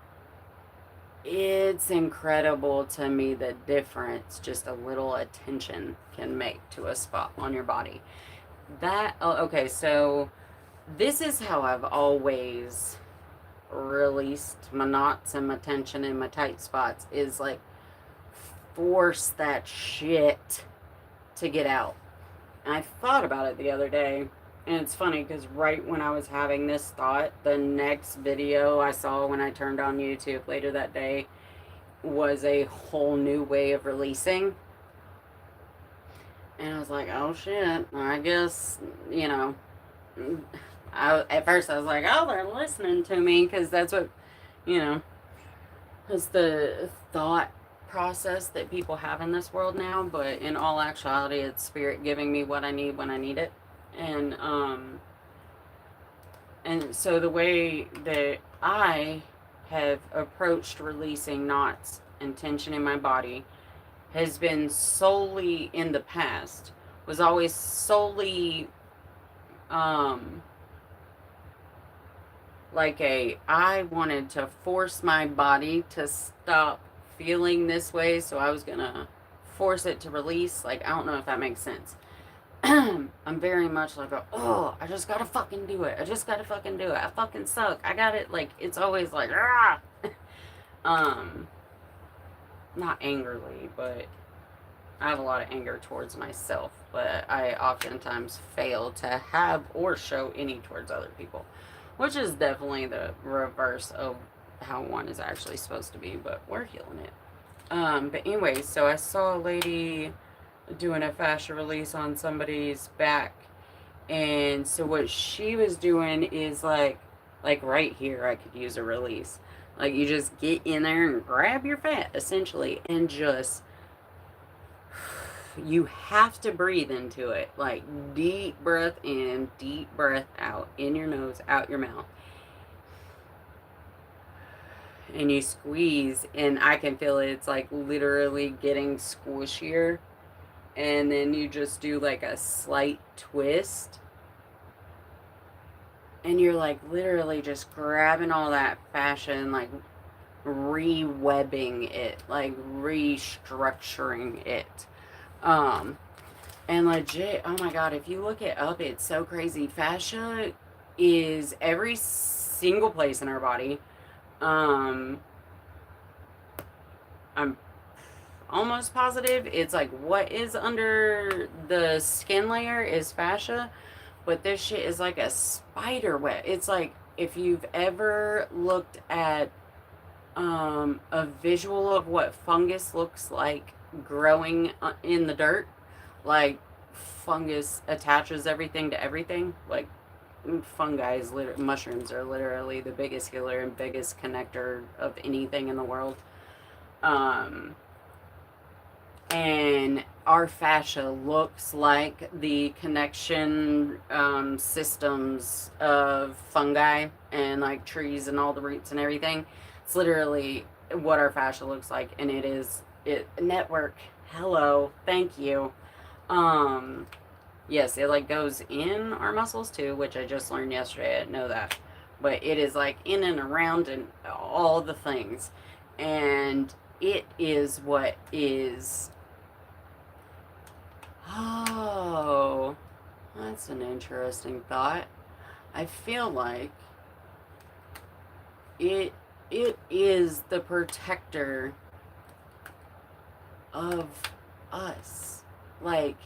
it's incredible to me the difference just a little attention can make to a spot on your body. Okay, so this is how I've always released my knots and my tension and my tight spots, is like force that shit to get out. And I thought about it the other day, and it's funny because right when I was having this thought, the next video I saw when I turned on YouTube later that day was a whole new way of releasing. And I was like, oh shit, I guess, you know. At first I was like, oh, they're listening to me because that's what, you know, it's the thought process that people have in this world now. But in all actuality, it's spirit giving me what I need when I need it. And, and so the way that I have approached releasing knots and tension in my body has been solely in the past, was always solely um like I wanted to force my body to stop feeling this way, so I was gonna force it to release. Like, I don't know if that makes sense. I'm very much like, oh, I just gotta fucking do it. I just gotta fucking do it. I fucking suck. I got it. Like, it's always like, ah. um, Not angrily, but I have a lot of anger towards myself, but I oftentimes fail to have or show any towards other people, which is definitely the reverse of how one is actually supposed to be, but we're healing it. But anyway, so I saw a lady doing a fascia release on somebody's back, and so what she was doing is like right here, I could use a release. Like you just get in there and grab your fat essentially, and just you have to breathe into it. Like deep breath in, deep breath out, in your nose, out your mouth. and you squeeze, and I can feel it. It's like literally getting squishier. And then you just do like a slight twist. And you're like literally just grabbing all that fascia and like re-webbing it, like restructuring it. Um, and legit, oh my god, if you look it up, it's so crazy. Fascia is every single place in our body. Um, I'm almost positive it's like what is under the skin layer is fascia, but this shit is like a spider web. It's like if you've ever looked at a visual of what fungus looks like growing in the dirt, like fungus attaches everything to everything. Like fungi is mushrooms are literally the biggest healer and biggest connector of anything in the world. Um, and our fascia looks like the connection systems of fungi and like trees and all the roots and everything. It's literally what our fascia looks like, and it is it network. Hello, thank you. Um, yes, it like goes in our muscles too, which I just learned yesterday. I didn't know that, but it is like in and around and all the things, and it is what is. Oh, that's an interesting thought. I feel like it it is the protector of us. Like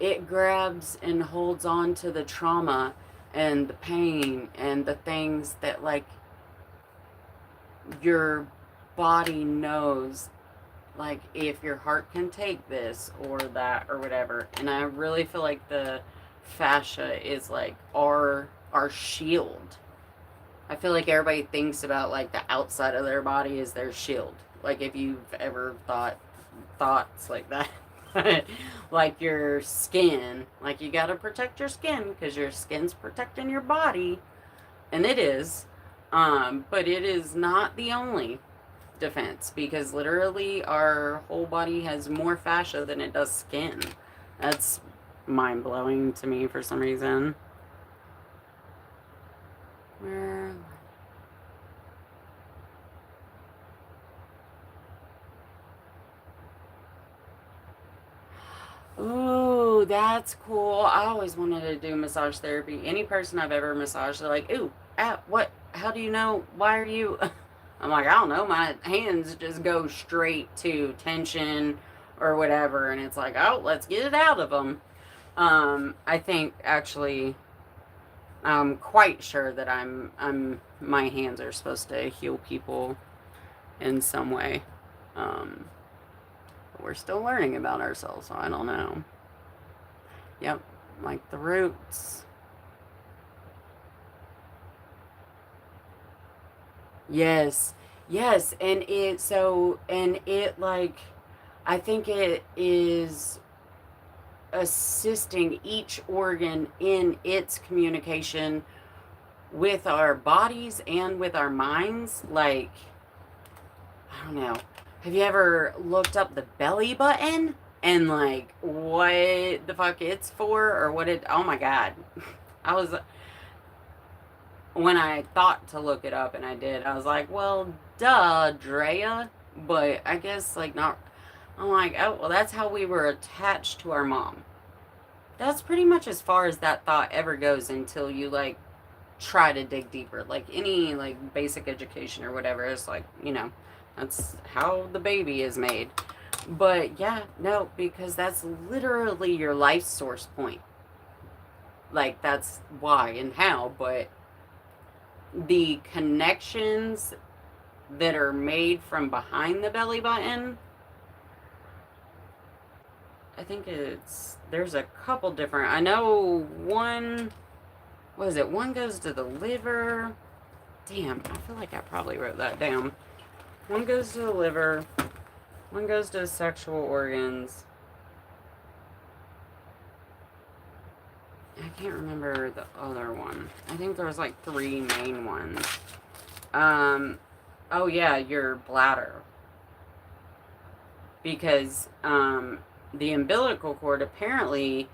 it grabs and holds on to the trauma and the pain and the things that like your body knows, like if your heart can take this or that or whatever. And I really feel like the fascia is like our shield. I feel like everybody thinks about like the outside of their body is their shield. Like if you've ever thought thoughts like that. Like your skin, like you got to protect your skin because your skin's protecting your body, and it is. But it is not the only defense because literally our whole body has more fascia than it does skin. That's mind blowing to me for some reason. Where? Ooh, that's cool. I always wanted to do massage therapy. Any person I've ever massaged, they're like, ooh, what? How do you know? Why are you? I'm like, I don't know. My hands just go straight to tension or whatever. And it's like, oh, let's get it out of them. I think actually, I'm quite sure that my hands are supposed to heal people in some way. Um, but we're still learning about ourselves, so I don't know. Yep, like the roots. Yes, yes, and it like, I think it is assisting each organ in its communication with our bodies and with our minds. Like, I don't know. Have you ever looked up the belly button and like what the fuck it's for or what it? Oh my god, I was when I thought to look it up and I did. I was like, well, duh, Drea. But I guess like not. I'm like, oh well, that's how we were attached to our mom. That's pretty much as far as that thought ever goes until you like try to dig deeper. Like any like basic education or whatever, it's like, that's how the baby is made. But yeah, no, because that's literally your life source point. Like that's why and how, but the connections that are made from behind the belly button, I think there's a couple different. I know one, what is it? One goes to the liver. Damn, I feel like I probably wrote that down. One goes to the liver, one goes to sexual organs. I can't remember the other one. I think there was like three main ones. Um, Oh yeah, your bladder. Because the umbilical cord apparently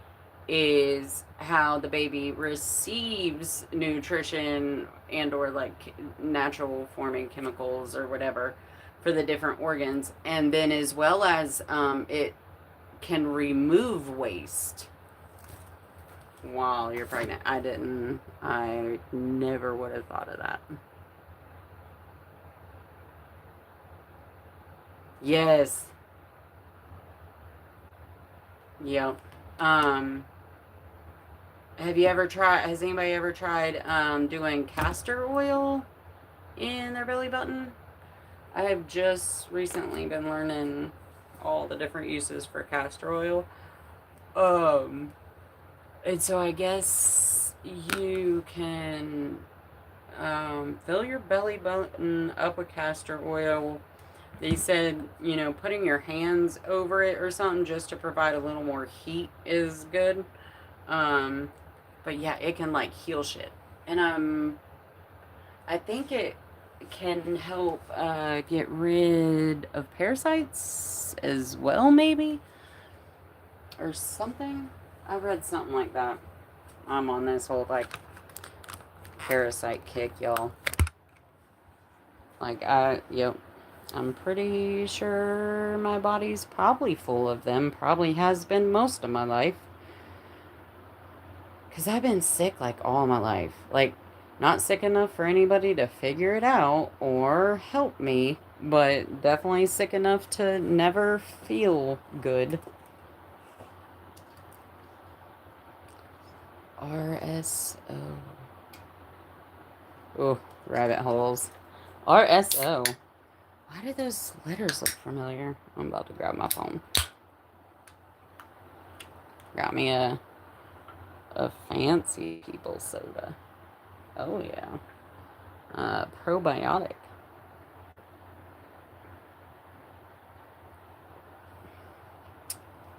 is how the baby receives nutrition and or like natural forming chemicals or whatever for the different organs, and then as well as it can remove waste while you're pregnant. I never would have thought of that. Yes. Yep. um has anybody ever tried doing castor oil in their belly button? I have just recently been learning all the different uses for castor oil. Um, and so I guess you can fill your belly button up with castor oil. They said, putting your hands over it or something just to provide a little more heat is good. Um, but yeah, it can like heal shit. And I think it can help get rid of parasites as well, maybe, or something. I read something like that. I'm on this whole like parasite kick, y'all. Yep. I'm pretty sure my body's probably full of them. Probably has been most of my life. Because I've been sick like all my life. Like, not sick enough for anybody to figure it out or help me, but definitely sick enough to never feel good. RSO. Oh, rabbit holes. RSO. Why do those letters look familiar? I'm about to grab my phone. Got me a fancy people soda. Oh yeah. Probiotic.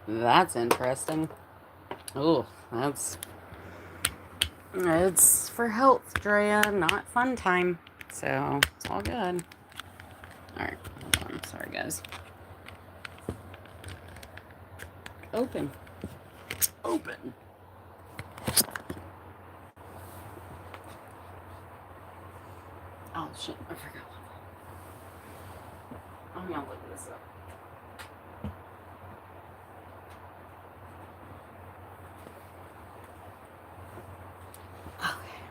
That's interesting. Oh, it's for health, Drea, not fun time. So it's all good. Alright, hold on. Sorry guys. Open. Open. Oh shit, I forgot. I'm gonna look this up. Okay.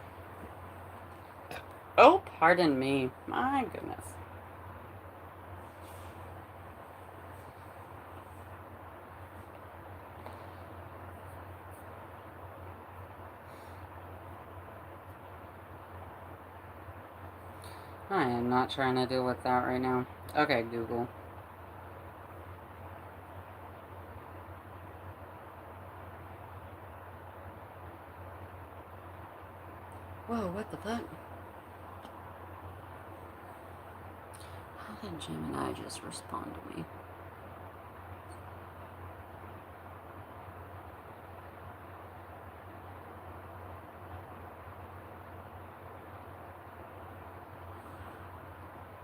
Oh, pardon me. My goodness. I am not trying to deal with that right now. Okay, Google. Whoa, what the fuck? How did Gemini just respond to me?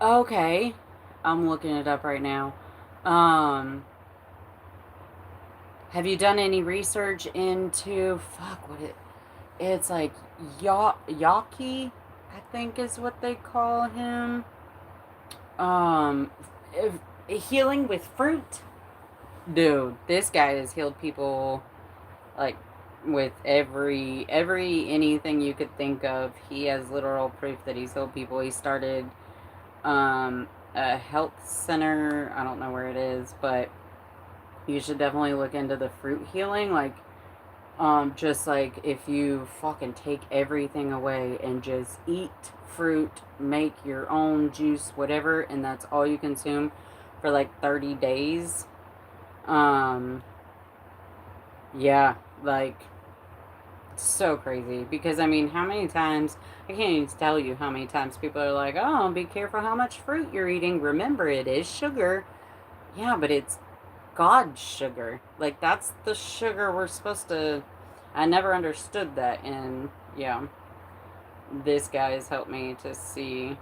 Okay. I'm looking it up right now. Um, have you done any research into fuck what it's like Yaki, I think is what they call him. Um, healing with fruit. Dude, this guy has healed people like with every anything you could think of. He has literal proof that he's healed people. He started a health center. I don't know where it is, but you should definitely look into the fruit healing. Like, just like if you fucking take everything away and just eat fruit, make your own juice, whatever, and that's all you consume for like 30 days. Um, yeah, like, so crazy. Because, I mean, how many times, I can't even tell you how many times people are like, oh, be careful how much fruit you're eating. Remember, it is sugar. Yeah, but it's God's sugar. Like, that's the sugar we're supposed to. I never understood that. And, yeah, this guy has helped me to see.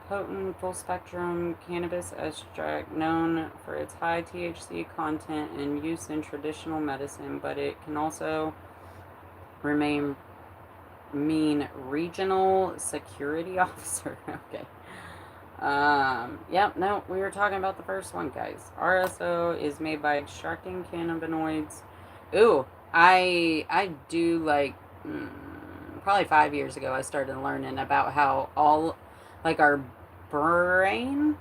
potent, full-spectrum cannabis extract known for its high THC content and use in traditional medicine, but it can also remain mean regional security officer. Okay. Yep, no, we were talking about the first one, guys. RSO is made by extracting cannabinoids. Ooh, I do like, probably 5 years ago, I started learning about how all, like our brain,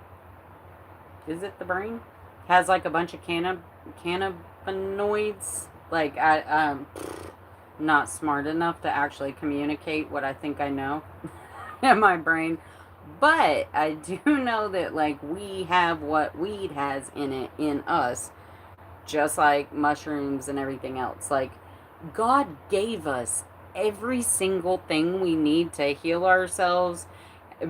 is it the brain? Has like a bunch of cannabinoids. Like, I'm not smart enough to actually communicate what I think I know in my brain. But I do know that, like, we have what weed has in it in us, just like mushrooms and everything else. Like, God gave us every single thing we need to heal ourselves,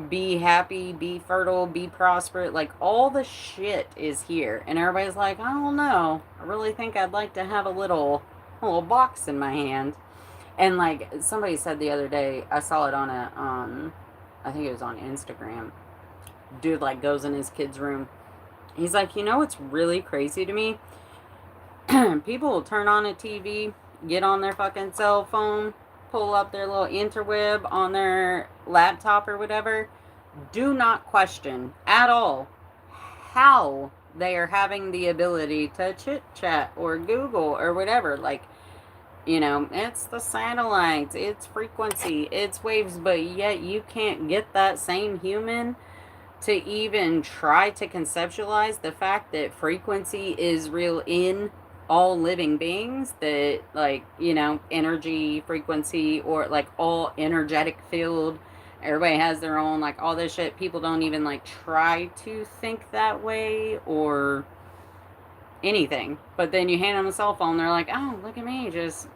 be happy, be fertile, be prosperous. Like, all the shit is here. And everybody's like, I don't know. I really think I'd like to have a little box in my hand. And like somebody said the other day, I saw it on I think it was on Instagram. Dude like goes in his kid's room. He's like, you know what's really crazy to me? People will turn on a TV, get on their fucking cell phone, pull up their little interweb on their laptop or whatever. Do not question at all how they are having the ability to chit chat or Google or whatever. Like, it's the satellites, it's frequency, it's waves, but yet you can't get that same human to even try to conceptualize the fact that frequency is real in all living beings, that, like, energy frequency, or like all energetic field, everybody has their own, like, all this shit. People don't even like try to think that way or anything. But then you hand them a cell phone, they're like, oh, look at me, just,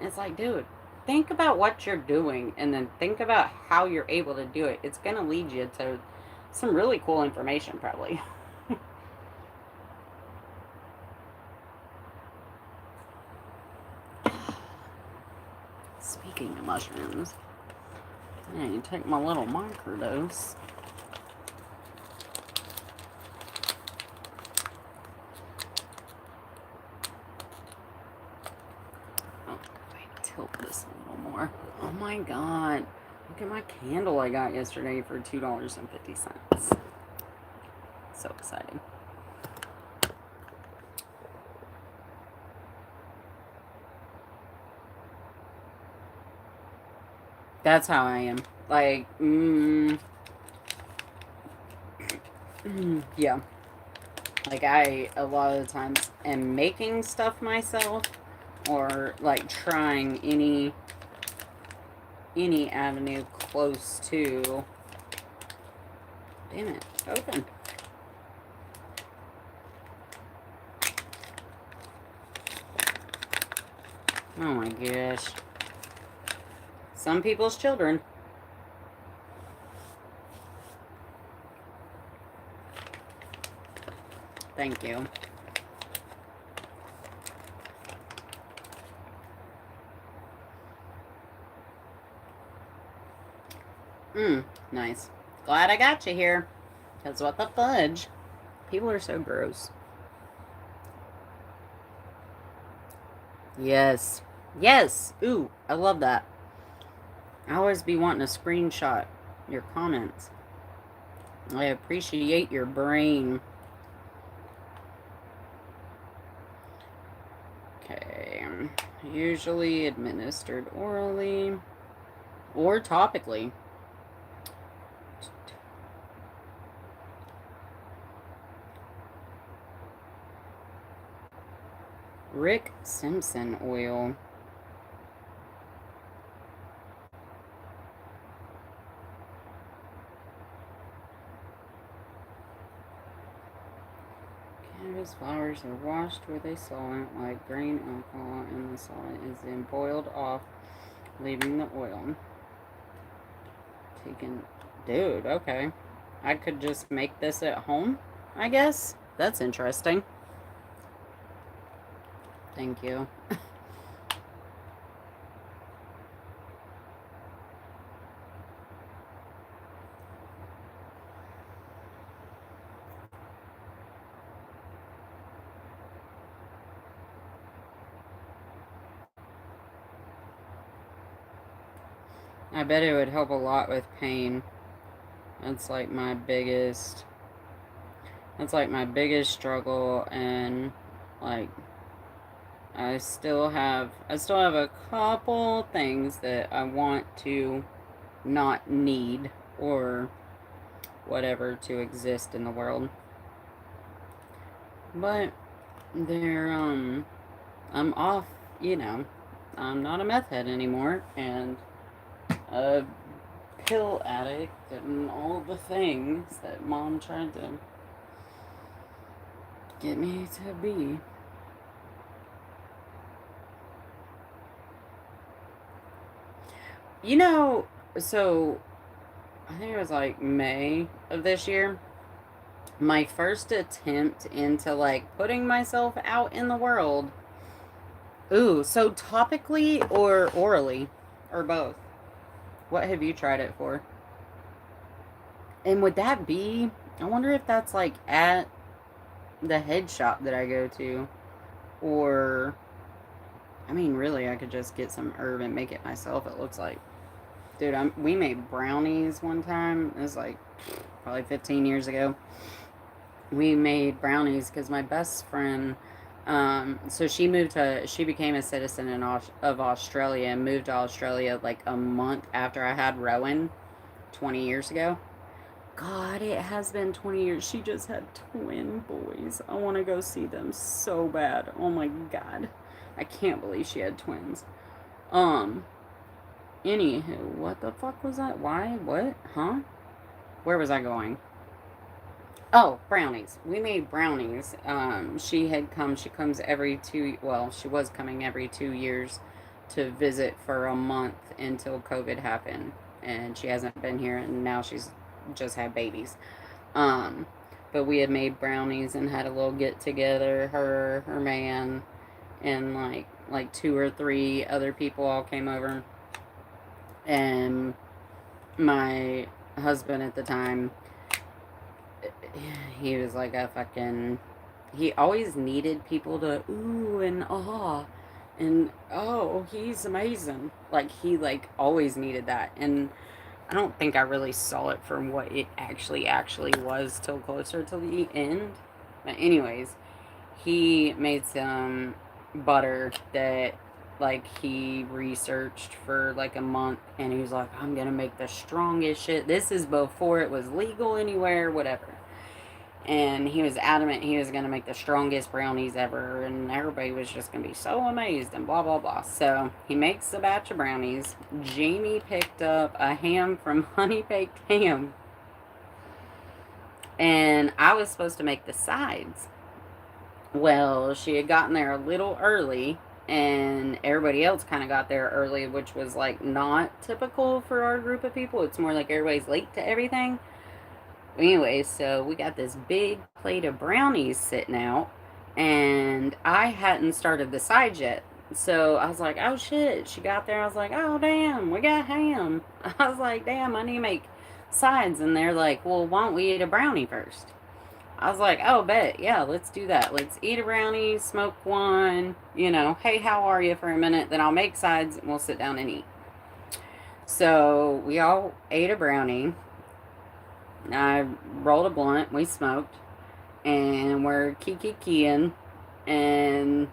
it's like, dude, think about what you're doing and then think about how you're able to do it. It's going to lead you to some really cool information, probably. Speaking of mushrooms, I need to take my little microdose. Oh, wait, tilt this a little more. Oh my god. Look at my candle I got yesterday for $2.50. So exciting. That's how I am. Like, yeah. Like, I, a lot of the times, am making stuff myself, or, like, trying any avenue close to... Damn it, open. Oh my gosh. Some people's children. Thank you. Nice. Glad I got you here. Because what the fudge? People are so gross. Yes. Yes. Ooh, I love that. I always be wanting to screenshot your comments. I appreciate your brain. Okay. Usually administered orally or topically. Rick Simpson oil. Cannabis flowers are washed with a solvent like grain alcohol, and the solvent is then boiled off, leaving the oil. Taken. Dude, okay. I could just make this at home, I guess. That's interesting. Thank you. I bet it would help a lot with pain. That's like my biggest. That's like my biggest struggle, and like I still have a couple things that I want to not need or whatever to exist in the world. But they're I'm off, you know. I'm not a meth head anymore and a pill addict and all the things that mom tried to get me to be. You know, so I think it was like May of this year. My first attempt into like putting myself out in the world. Ooh, so topically or orally? Or both? What have you tried it for? And would that be, I wonder if that's like at the head shop that I go to. Or, I mean, really, I could just get some herb and make it myself, it looks like. Dude, we made brownies one time. It was like probably 15 years ago. We made brownies because my best friend, so she became a citizen of Australia and moved to Australia like a month after I had Rowan 20 years ago. God, it has been 20 years. She just had twin boys. I want to go see them so bad. Oh my God. I can't believe she had twins. Um, Anywho, what the fuck was that? Why? What? Huh? Where was I going? Oh, brownies. We made brownies. She comes every well, she was coming every 2 years to visit for a month until COVID happened. And she hasn't been here, and now she's just had babies. Um, but we had made brownies and had a little get together. Her man, and like two or three other people all came over, and my husband at the time, he was like a fucking. He always needed people to ooh and ah, and oh, he's amazing. Like he like always needed that, and I don't think I really saw it from what it actually was till closer to the end. But anyways, he made some butter that like he researched for like a month, and he was like, I'm gonna make the strongest shit. This is before it was legal anywhere, whatever. And he was adamant he was gonna make the strongest brownies ever, and everybody was just gonna be so amazed and blah blah blah. So he makes a batch of brownies. Jamie picked up a ham from Honey Baked Ham, and I was supposed to make the sides. Well, she had gotten there a little early, and everybody else kind of got there early, which was like not typical for our group of people. It's more like everybody's late to everything. Anyway, so we got this big plate of brownies sitting out, and I hadn't started the sides yet. So I was like, oh shit. She got there. I was like, oh damn, we got ham. I was like, damn, I need to make sides. And they're like, well, why don't we eat a brownie first? I was like, oh, bet. Yeah, let's do that. Let's eat a brownie, smoke one, hey, how are you for a minute? Then I'll make sides and we'll sit down and eat. So we all ate a brownie. I rolled a blunt. We smoked. And we're kiki-keying. And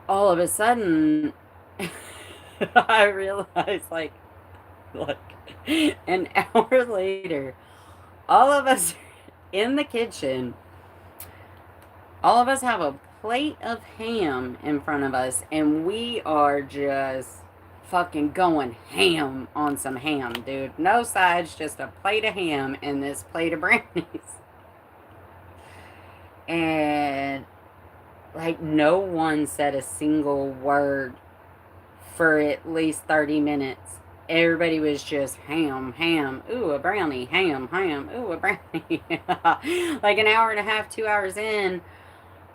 all of a sudden, I realized, like, an hour later, all of us in the kitchen, all of us have a plate of ham in front of us, and we are just fucking going ham on some ham, dude. No sides, just a plate of ham and this plate of brownies. And like no one said a single word for at least 30 minutes. Everybody was just ham, ham, ooh, a brownie, ham, ham, ooh, a brownie. Like an hour and a half, 2 hours in,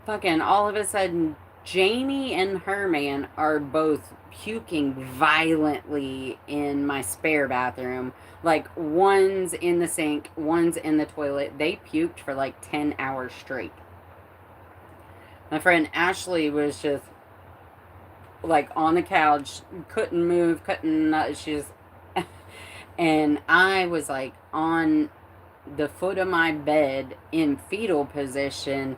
fucking all of a sudden, Jamie and her man are both puking violently in my spare bathroom. Like, one's in the sink, one's in the toilet. They puked for like 10 hours straight. My friend Ashley was just like on the couch, couldn't move, couldn't, she's And I was like on the foot of my bed in fetal position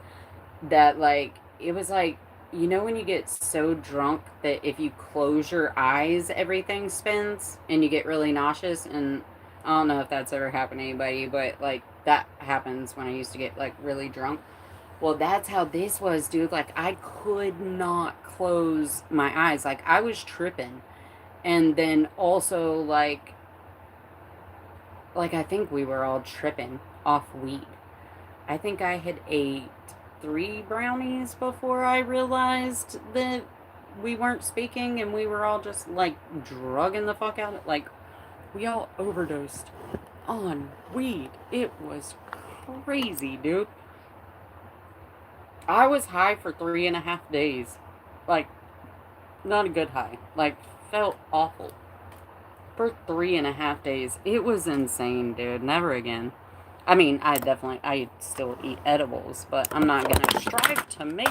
that like it was like, you know, when you get so drunk that if you close your eyes everything spins and you get really nauseous. And I don't know if that's ever happened to anybody, but like that happens when I used to get like really drunk. Well, that's how this was, dude. Like I could not close my eyes, like I was tripping. And then also like I think we were all tripping off weed. I think I had ate 3 brownies before I realized that we weren't speaking and we were all just like drugging the fuck out of, like, we all overdosed on weed. It was crazy, dude. I was high for 3.5 days. Like, not a good high. Like, felt awful. For 3.5 days. It was insane, dude. Never again. I mean, I still eat edibles, but I'm not gonna strive to make,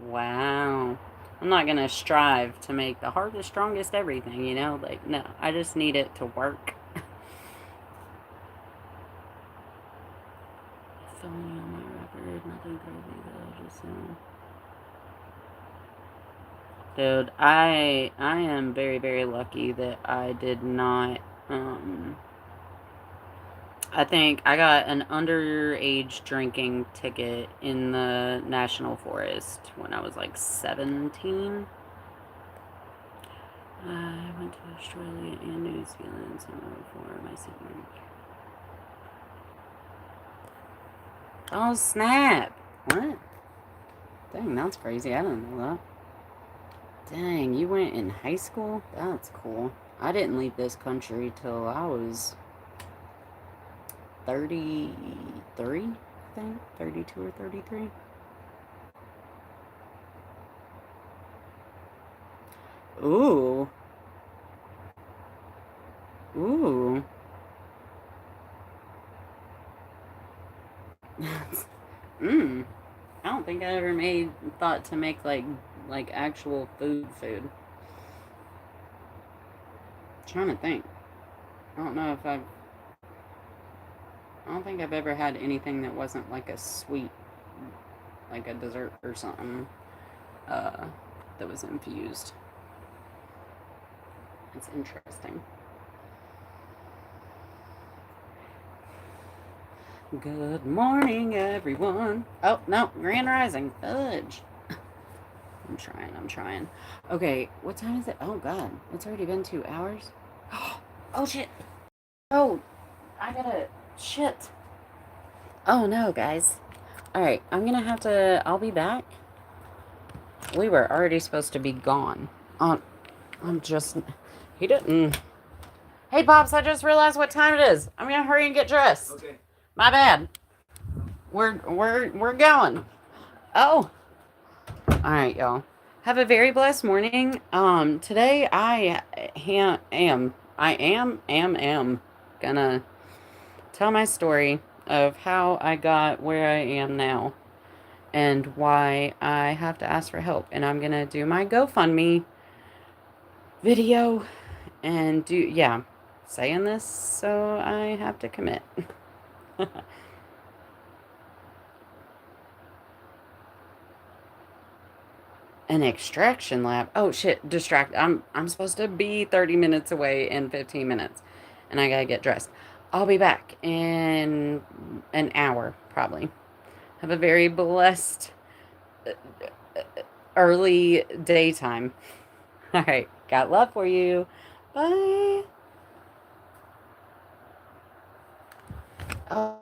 wow. I'm not gonna strive to make the hardest, strongest everything, you know? Like, no, I just need it to work. Filming on my record, nothing crazy though, just dude, I am very, very lucky that I did not, I think I got an underage drinking ticket in the National Forest when I was like 17. I went to Australia and New Zealand summer before my senior year. Oh, snap. What? Dang, that's crazy. I didn't know that. Dang, you went in high school? That's cool. I didn't leave this country till I was 33, I think. 32 or 33. Ooh. Ooh. Mmm. I don't think I ever thought to make like actual food. I'm trying to think. I don't know if I've I don't think I've ever had anything that wasn't like a sweet, like a dessert or something, uh, that was infused. It's interesting. Good morning, everyone. Oh, no, Grand Rising. Fudge. I'm trying. Okay, what time is it? Oh, God. It's already been 2 hours. Oh, shit. Oh, I gotta. Shit. Oh, no, guys. Alright, I'll be back. We were already supposed to be gone. I'm just. He didn't. Hey, Pops, I just realized what time it is. I'm gonna hurry and get dressed. Okay. My bad. We're going. Oh. Alright, y'all. Have a very blessed morning. Today I am gonna tell my story of how I got where I am now and why I have to ask for help. And I'm gonna do my GoFundMe video and saying this, so I have to commit. An extraction lab. Oh shit, I'm supposed to be 30 minutes away in 15 minutes. And I gotta get dressed. I'll be back in an hour, probably. Have a very blessed early daytime. Alright, got love for you. Bye. Oh.